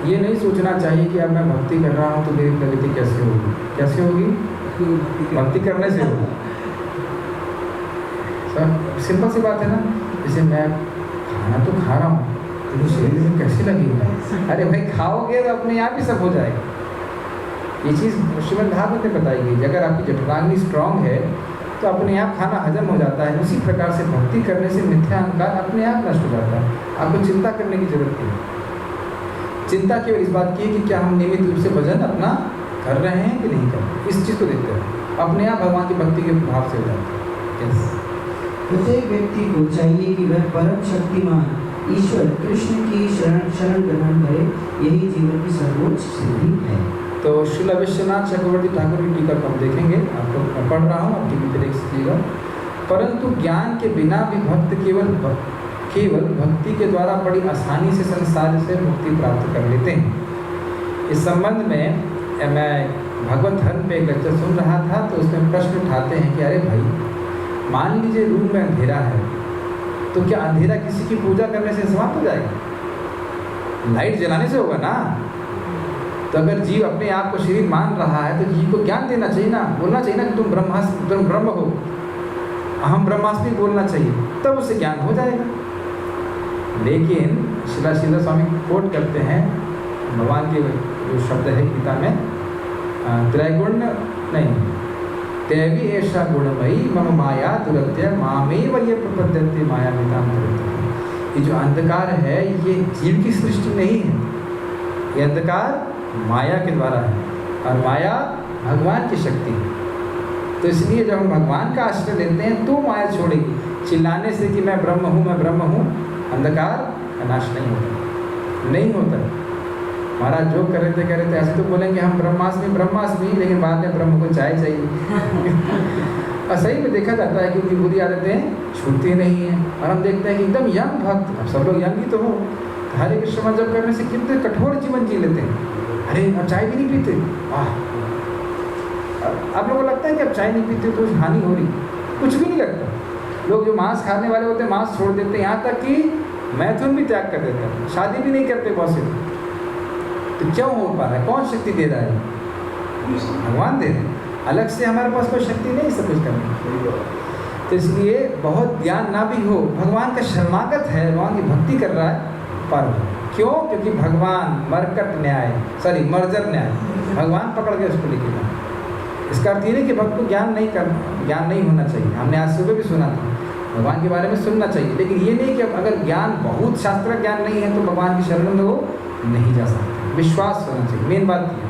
ये नहीं सोचना चाहिए कि अब मैं भक्ति कर रहा हूँ तो मेरी प्रगति कैसे होगी। कैसे होगी? भक्ति करने से होगी। सिंपल सी बात है ना, जैसे मैं खाना तो खा रहा हूँ, तो शरीर में कैसे लगेगा? अरे भाई खाओगे तो अपने आप ही सब हो जाएगा। ये चीज़ श्रीमद् भागवत में बताई गई, अगर आपकी जठराग्नि स्ट्रांग है तो अपने आप खाना हजम हो जाता है। उसी प्रकार से भक्ति करने से मिथ्या अहंकार अपने आप नष्ट हो जाता है। आपको चिंता करने की जरूरत नहीं। चिंता केवल इस बात की है कि क्या हम नियमित रूप से भजन अपना कर रहे हैं कि नहीं कर रहे, इस चीज़ को देखते हैं, अपने आप भगवान की भक्ति के प्रभाव से हो जाता है। प्रत्येक व्यक्ति को चाहिए कि वह परम शक्तिमान ईश्वर कृष्ण की शरण ग्रहण करे, यही जीवन की सर्वोच्च सिद्धि है। तो श्रील विश्वनाथ चक्रवर्ती ठाकुर की टीका को हम देखेंगे, आपको मैं पढ़ रहा हूँ, आप टीवी पे देख सकिएगा। परंतु ज्ञान के बिना भी भक्त केवल भक्ति के द्वारा बड़ी आसानी से संसार से मुक्ति प्राप्त कर लेते हैं। इस संबंध में मैं भगवत धर्म पे एक लेक्चर सुन रहा था, तो उसमें प्रश्न उठाते हैं कि अरे भाई, मान लीजिए रूम में अंधेरा है, तो क्या अंधेरा किसी की पूजा करने से समाप्त हो जाएगा? लाइट जलाने से होगा ना। तो अगर जीव अपने आप को शरीर मान रहा है तो जीव को ज्ञान देना चाहिए ना, बोलना चाहिए ना कि तुम ब्रह्म हो, अहम ब्रह्मास्मि बोलना चाहिए, तब उसे ज्ञान हो जाएगा। लेकिन शिला स्वामी कोट करते हैं भगवान के जो शब्द है गीता में, त्रैगुण नहीं, दैवी ऐसा गुणमयी मम माया दुरत्य मामेव ये प्रपद्यन्ते माया विताम दुरत्य। ये जो अंधकार है ये जीव की सृष्टि नहीं है, ये अंधकार माया के द्वारा है, और माया भगवान की शक्ति है। तो इसलिए जब हम भगवान का आश्रय लेते हैं तो माया छोड़ेगी। चिल्लाने से कि मैं ब्रह्म हूँ, अंधकार का नाश नहीं होता। महाराज जो कर रहे थे ऐसे तो बोलेंगे हम ब्रह्मास्मि, लेकिन बाद में ब्रह्म को चाय चाहिए। और सही में देखा जाता है कि उनकी बुरी आदतें छूटती नहीं हैं, और हम देखते हैं कि एकदम यंग भक्त, अब सब लोग यंग ही तो हो, हरे कृष्ण जब करने से कितने कठोर जीवन जी लेते हैं। अरे अब चाय भी नहीं पीते, वाह। आप लोगों को लगता है कि अब चाय नहीं पीते तो हानि हो रही? कुछ भी नहीं लगता। लोग जो मांस खाने वाले होते हैं मांस छोड़ देते हैं, यहाँ तक कि मैथुन भी त्याग कर देते हैं, शादी भी नहीं करते बहुत से। तो क्यों हो पा रहा है? कौन शक्ति दे रहा है? भगवान दे रहे हैं। अलग से हमारे पास कोई शक्ति नहीं सब कुछ करने। तो इसलिए बहुत ज्ञान ना भी हो, भगवान का शरणागत है, भगवान की भक्ति कर रहा है, पर क्यों? क्योंकि भगवान मर्जर न्याय भगवान पकड़ के उसको लेके जाए। इसका अर्थ ये नहीं कि भक्त को ज्ञान नहीं होना चाहिए। हमने आज सुबह भी सुना था, भगवान के बारे में सुनना चाहिए, लेकिन ये नहीं कि अगर ज्ञान बहुत शास्त्र ज्ञान नहीं है तो भगवान की शरण में वो नहीं जा सकते। विश्वास होना चाहिए, मेन बात ये।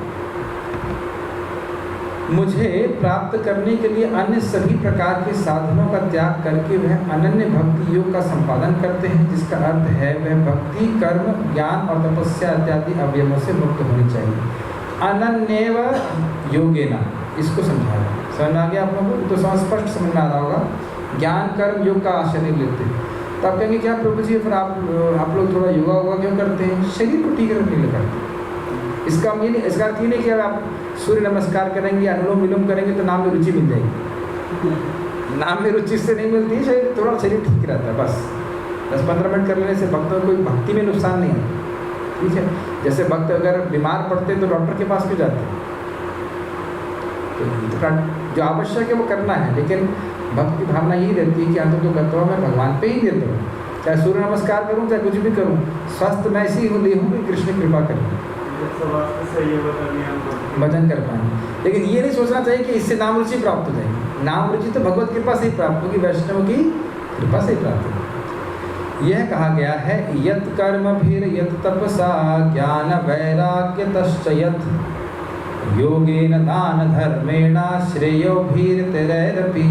मुझे प्राप्त करने के लिए अन्य सभी प्रकार के साधनों का त्याग करके वह अनन्य भक्ति योग का संपादन करते हैं, जिसका अर्थ है वह भक्ति, कर्म, ज्ञान और तपस्या इत्यादि अवयवों से मुक्त होनी चाहिए। अनन्येव योगेना, इसको समझाया, समझ आ गया आप लोगों को? तो स्पष्ट समझ में आ रहा होगा। ज्ञान कर्म योग का आश्रय नहीं लेते। तो आप कहेंगे क्या प्रभु जी, फिर आप लोग थोड़ा योगा क्यों करते हैं? शरीर को ठीक रखने के लिए करते हैं। इसका ये नहीं, इसका अर्थ ये नहीं कि अब आप सूर्य नमस्कार करेंगे, अनुलोम विलोम करेंगे तो नाम में रुचि मिल जाएगी। नाम में रुचि इससे नहीं मिलती, शरीर थोड़ा शरीर ठीक रहता है बस। 10-15 मिनट कर लेने से भक्तों को कोई भक्ति में नुकसान नहीं है, ठीक है। जैसे भक्त अगर बीमार पड़ते हैं तो डॉक्टर के पास क्यों जाते हैं? तो जो आवश्यक है वो करना है, लेकिन भक्त की भावना यही रहती है कि अंत तो करता हूँ मैं भगवान पे ही देता हूँ, चाहे सूर्य नमस्कार करूँ चाहे कुछ भी करूँ, स्वस्थ मैं इसी हूँ कि कृष्ण कृपा करें, भजन कर पाएंगे। लेकिन ये नहीं सोचना चाहिए कि इससे नाम रुचि प्राप्त हो जाएगी। नाम रुचि तो भगवत कृपा से ही प्राप्त होगी, वैष्णव की कृपा से ही प्राप्त होगी। यह कहा गया है यत् कर्म भीर यत् तपसा ज्ञान वैराग्य तश्चयत् योगेन दान धर्मेण श्रेयो भीर तेरैरपि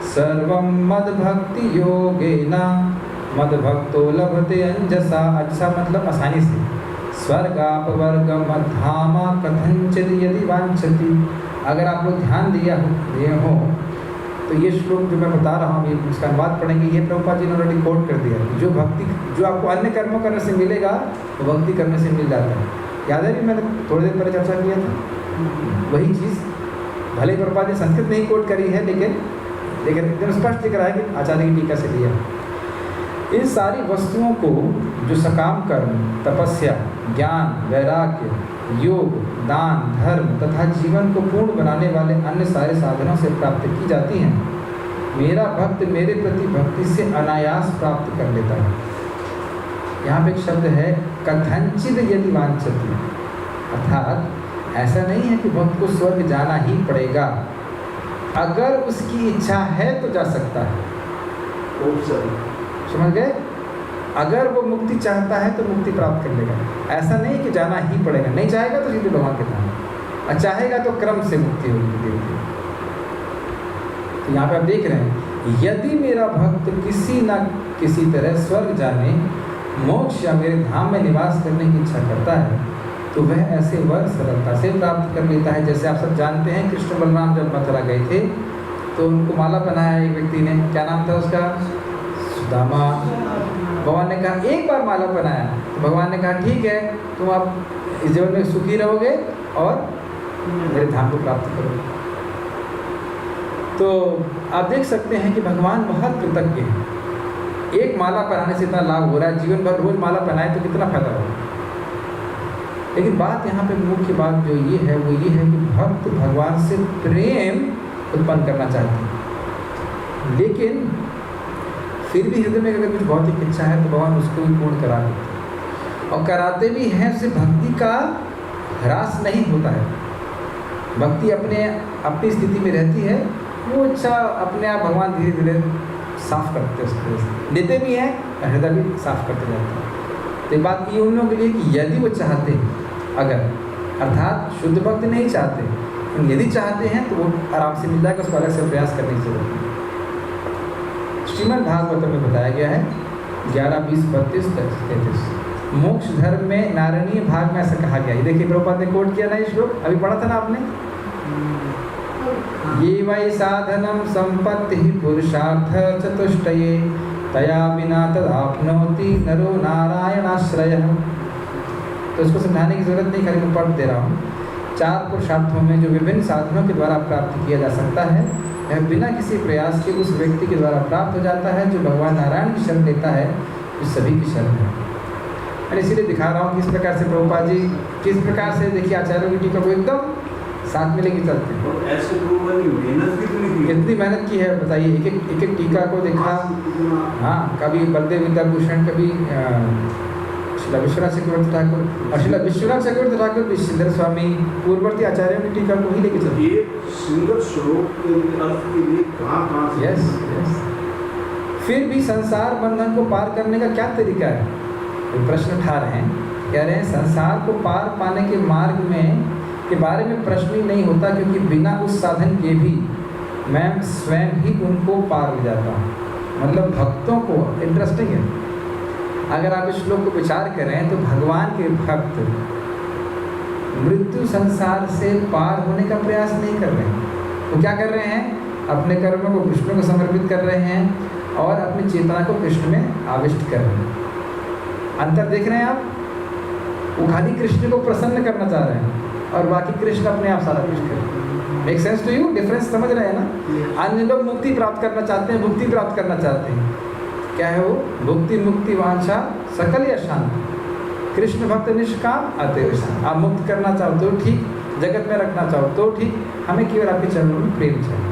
सर्वं मद्भक्ति योगेन मद्भक्तो लभते अंजसा। अच्छा मतलब आसानी से। स्वर्गापवर्गमधामा कथंचित यदि वांछति। अगर आप लोग ध्यान दिए हो तो ये श्लोक जो मैं बता रहा हूँ, इसका अनुवाद पढ़ेंगे, ये प्रभुपाद जी ने ऑलरेडी कोट कर दिया। जो भक्ति जो आपको अन्य कर्मों करने से मिलेगा वो भक्ति करने से मिल जाता है। याद है कि मैंने थोड़ी देर पहले चर्चा किया था वही चीज़। भले प्रभुपाद जी संस्कृत नहीं कोट करी है, लेकिन एकदम स्पष्ट दिख रहा है कि आचार्य की टीका से लिया। इन सारी वस्तुओं को जो सकाम कर्म, तपस्या, ज्ञान, वैराग्य, योग, दान, धर्म तथा जीवन को पूर्ण बनाने वाले अन्य सारे साधनों से प्राप्त की जाती हैं, मेरा भक्त मेरे प्रति भक्ति से अनायास प्राप्त कर लेता है। यहाँ पे एक शब्द है कथंचित यदि वांछति, अर्थात ऐसा नहीं है कि भक्त को स्वर्ग जाना ही पड़ेगा, अगर उसकी इच्छा है तो जा सकता है। समझ गए? अगर वो मुक्ति चाहता है तो मुक्ति प्राप्त कर लेगा। ऐसा नहीं कि जाना ही पड़ेगा, नहीं चाहेगा तो सीधे भगवान के धाम, और चाहेगा तो क्रम से मुक्ति होगी धीरे धीरे। तो यहाँ पे आप देख रहे हैं, यदि मेरा भक्त किसी न किसी तरह स्वर्ग जाने, मोक्ष या मेरे धाम में निवास करने की इच्छा करता है तो वह ऐसे वर सरलता से प्राप्त कर लेता है। जैसे आप सब जानते हैं, कृष्ण बलराम जब मथुरा गए थे तो उनको माला पहनाया एक व्यक्ति ने, क्या नाम था उसका? सुदामा। भगवान ने कहा एक बार माला पहनाया तो भगवान ने कहा ठीक है, तुम आप इस जीवन में सुखी रहोगे और मेरे धाम को प्राप्त करोगे। तो आप देख सकते हैं कि भगवान बहुत कृतज्ञ है। एक माला पहनाने से इतना लाभ हो रहा है, जीवन भर रोज माला पहनाए तो कितना फायदा होगा। लेकिन बात यहाँ पे मुख्य बात जो ये है वो ये है कि भक्त भगवान से प्रेम उत्पन्न करना चाहते हैं, लेकिन फिर भी हृदय में अगर कुछ भौतिक इच्छा है तो भगवान उसको भी पूर्ण करा देते हैं, और कराते भी हैं। उससे भक्ति का ह्रास नहीं होता है, भक्ति अपनी स्थिति में रहती है। वो इच्छा अपने आप भगवान धीरे धीरे साफ करते हैं, उसको देते भी हैं, हृदय भी साफ करते जाते हैं। तो ये बात ये उन लोगों के लिए कि यदि वो चाहते हैं, अगर अर्थात शुद्ध भक्त नहीं चाहते, यदि चाहते हैं तो वो आराम से मिल जाएगा, उसको अलग से प्रयास करने की जरूरत नहीं। श्रीमद् भागवतम में बताया गया है 11, 20, 32, 33 मोक्ष धर्म में नारायणीय भाग में ऐसा कहा गया है। देखिए प्रभुपाद ने कोट किया ना ये श्लोक, अभी पढ़ा था ना आपने। ये वै साधनम संपत्ति पुरुषार्थ चतुष्टये तया बिना तदाप्नोति नरो नारायणाश्रयः। तो इसको समझाने की जरूरत नहीं, खाली मैं पढ़ दे रहा हूँ। 4 पुरुषार्थों में जो विभिन्न साधनों के द्वारा प्राप्त किया जा सकता है, यह बिना किसी प्रयास के उस व्यक्ति के द्वारा प्राप्त हो जाता है जो भगवान नारायण की शरण लेता है, जो सभी की शरण है। मैं इसीलिए दिखा रहा हूँ किस प्रकार से प्रभुपाद जी किस प्रकार से देखिए आचार्यों की टीका को एकदम साथ में लेके चलते हैं। कितनी मेहनत की है बताइए, एक एक टीका को देखा। हाँ, कभी बलदेव विद्याभूषण, कभी शिला विश्वनाथ चक्रवर्ती ठाकुर, और शिला विश्वनाथ चक्रवर्ती ठाकुर विश्वेंद्र स्वामी पूर्ववर्ती आचार्यों की टीका को ही लेके चलते हैं। सुंदर श्लोक के अर्थ के लिए कहाँ से? यस। फिर भी संसार बंधन को पार करने का क्या तरीका है? तो प्रश्न उठा रहे हैं, कह रहे हैं संसार को पार पाने के मार्ग में के बारे में प्रश्न ही नहीं होता, क्योंकि बिना उस साधन के भी मैं स्वयं ही उनको पार ले जाता हूँ। मतलब भक्तों को इंटरेस्टिंग है, अगर आप इस श्लोक को विचार करें तो भगवान के भक्त मृत्यु संसार से पार होने का प्रयास नहीं कर रहे हैं। तो क्या कर रहे हैं? अपने कर्मों को कृष्ण को समर्पित कर रहे हैं और अपनी चेतना को कृष्ण में आविष्ट कर रहे हैं। अंतर देख रहे हैं आप? वो खाली कृष्ण को प्रसन्न करना चाह रहे हैं और बाकी कृष्ण अपने आप सारा कुछ करें। Make sense to you? Difference समझ रहे हैं ना? अन्य लोग मुक्ति प्राप्त करना चाहते हैं, मुक्ति प्राप्त करना चाहते हैं। क्या है वो? भुक्ति मुक्ति वांछा सकल या शांति। कृष्ण भक्त निष्काम अतएव शांत। आप मुक्त करना चाहो तो ठीक, जगत में रखना चाहो तो ठीक, हमें केवल आपके चरणों में प्रेम चाहिए।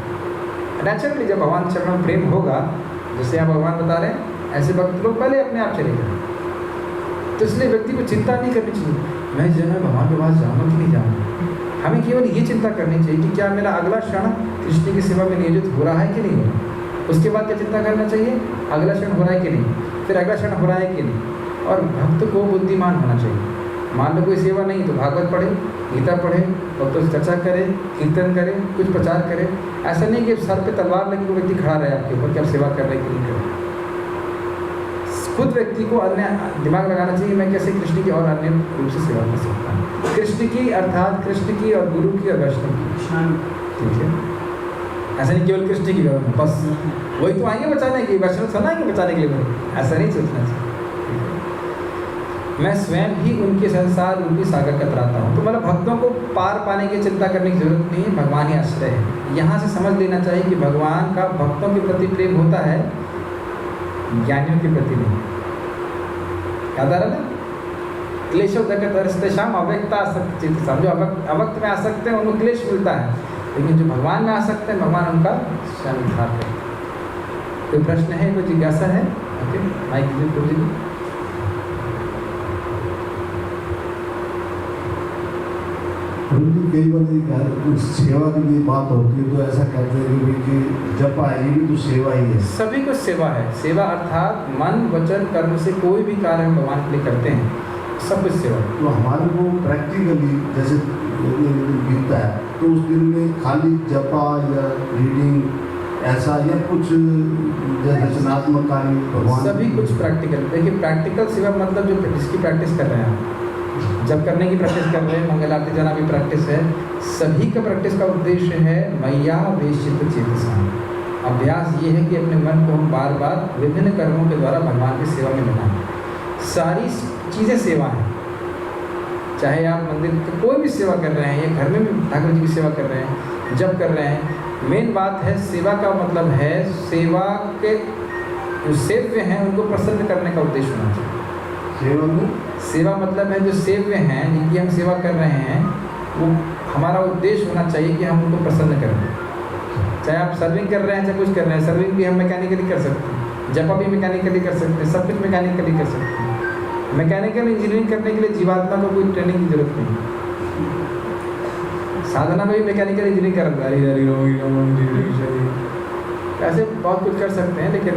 नेचुरली जब भगवान चरणों में प्रेम होगा, जैसे आप भगवान बता रहे हैं, ऐसे भक्त लोग पहले अपने आप चले गए। तो इसलिए व्यक्ति को चिंता नहीं करनी चाहिए मैं जो है भगवान के पास जाऊँगा कि नहीं जाऊँगा। हमें केवल ये चिंता करनी चाहिए कि क्या मेरा अगला क्षण कृष्ण की सेवा में नियोजित हो रहा है कि नहीं हो रहा। उसके बाद क्या चिंता करना चाहिए? अगला क्षण हो रहा है कि नहीं, फिर अगला क्षण हो रहा है कि नहीं। और भक्त को बुद्धिमान होना चाहिए। मान लो कोई सेवा नहीं तो भागवत पढ़े, गीता पढ़े, भक्तों से चर्चा करे, कीर्तन करे, कुछ प्रचार करे। ऐसा नहीं कि सर पे तलवार लगी वो व्यक्ति खड़ा रहे आपके ऊपर कि आप सेवा कर रहे हैं कि नहीं कर रहे। खुद व्यक्ति को अन्य दिमाग लगाना चाहिए मैं कैसे कृष्ण की और अन्य रूप से सेवा कर सकता हूँ। कृष्ण की अर्थात कृष्ण की और गुरु की और वैष्णव की, ठीक है। ऐसा नहीं केवल कृष्ण की करो बस, वही तो आएंगे बचाने के, वैष्णव थोड़ा आएंगे बचाने के लिए, ऐसा नहीं सोचना चाहिए। मैं स्वयं ही उनके संसार रूपी सागर कतराता हूँ। तो मतलब भक्तों को पार पाने की चिंता करने की जरूरत नहीं है, भगवान ही आश्रय है। यहाँ से समझ लेना चाहिए कि भगवान का भक्तों के प्रति प्रेम होता है, ज्ञानियों के प्रति नहीं। याद आ रहा ना? क्लेशो जगत शाम अव्यक्ता आसक्त चित्त, जो अवक्त में आ सकते हैं उनको क्लेश मिलता है, लेकिन जो भगवान में आ सकते हैं भगवान उनका स्वयं उद्धार करते हैं। कोई प्रश्न है, कोई जिज्ञासा है? ओके, माइक दीजिए प्रभु जी। कई बार कुछ सेवा की भी बात होती है तो ऐसा कहते हैं कि जप ये भी तो सेवा ही है। सभी कुछ सेवा है। सेवा अर्थात मन वचन कर्म से कोई भी कार्य हम भगवान के लिए करते हैं, सब कुछ सेवा। तो हमारे को प्रैक्टिकली जैसे गीता है तो उस दिन में खाली जपा या रीडिंग ऐसा या कुछ रचनात्मक कार्य भगवान, सभी कुछ प्रैक्टिकल। देखिए प्रैक्टिकल सेवा मतलब जो जिसकी प्रैक्टिस कर रहे हैं, जब करने की प्रैक्टिस कर रहे हैं, मंगल आरती जाना भी प्रैक्टिस है। सभी का प्रैक्टिस का उद्देश्य है मैया वेशित चेतसा। अभ्यास ये है कि अपने मन को हम बार बार विभिन्न कर्मों के द्वारा भगवान की सेवा में लगाएं। सारी चीज़ें सेवा हैं, चाहे आप मंदिर की कोई भी सेवा कर रहे हैं या घर में भी ठाकुर जी की सेवा कर रहे हैं, जब कर रहे हैं। मेन बात है सेवा का मतलब है सेवा के जो सेव्य हैं उनको प्रसन्न करने का उद्देश्य होना चाहिए। सेवा मतलब है जो सेव्य हैं जिनकी हम सेवा कर रहे हैं, वो हमारा उद्देश्य होना चाहिए कि हम उनको प्रसन्न करें। चाहे आप सर्विंग कर रहे हैं, चाहे कुछ कर रहे हैं, सर्विंग भी हम मैकेनिकली कर सकते हैं, जपा भी मैकेनिकली कर सकते हैं, सब कुछ मैकेनिकली कर सकते हैं। मैकेनिकल इंजीनियरिंग करने के लिए जीवात्मा को कोई ट्रेनिंग की जरूरत नहीं। साधना में भी मैकेनिकल इंजीनियरिंग कर रहा है, ऐसे बहुत कुछ कर सकते हैं, लेकिन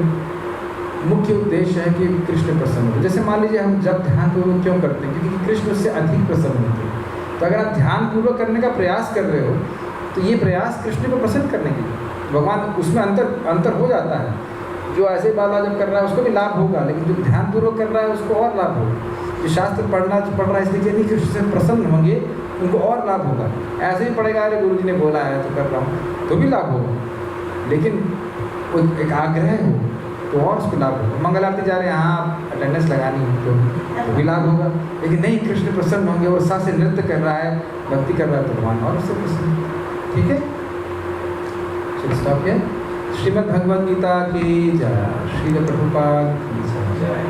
मुख्य उद्देश्य है कि कृष्ण प्रसन्न हो। जैसे मान लीजिए हम जब ध्यान पूर्वक क्यों करते हैं, क्योंकि कृष्ण उससे अधिक प्रसन्न होते हैं। तो अगर आप ध्यान पूर्वक करने का प्रयास कर रहे हो तो ये प्रयास कृष्ण को प्रसन्न करने के लिए, भगवान उसमें अंतर हो जाता है। जो ऐसे बाला जब कर रहा है उसको भी लाभ होगा, लेकिन जो ध्यान पूर्वक कर रहा है उसको और लाभ होगा। जो शास्त्र पढ़ रहा है इसलिए नहीं कृष्ण से प्रसन्न होंगे, उनको और लाभ होगा। ऐसे ही पढ़ेगा, अरे गुरु जी ने बोला है तो कर रहा हूँ, तो भी लाभ होगा, लेकिन एक आग्रह हो तो और उसको लाभ होगा। मंगल आरती जा रहे हैं, हाँ अटेंडेंस लगानी है तो भी लाभ होगा, लेकिन नहीं कृष्ण प्रसन्न होंगे और साथ से नृत्य कर रहा है, भक्ति कर रहा है तो भगवान और उससे प्रसन्न। ठीक है, चलिए स्टॉप है। श्रीमद् भगवद गीता की जय। श्रील प्रभुपाद की जय।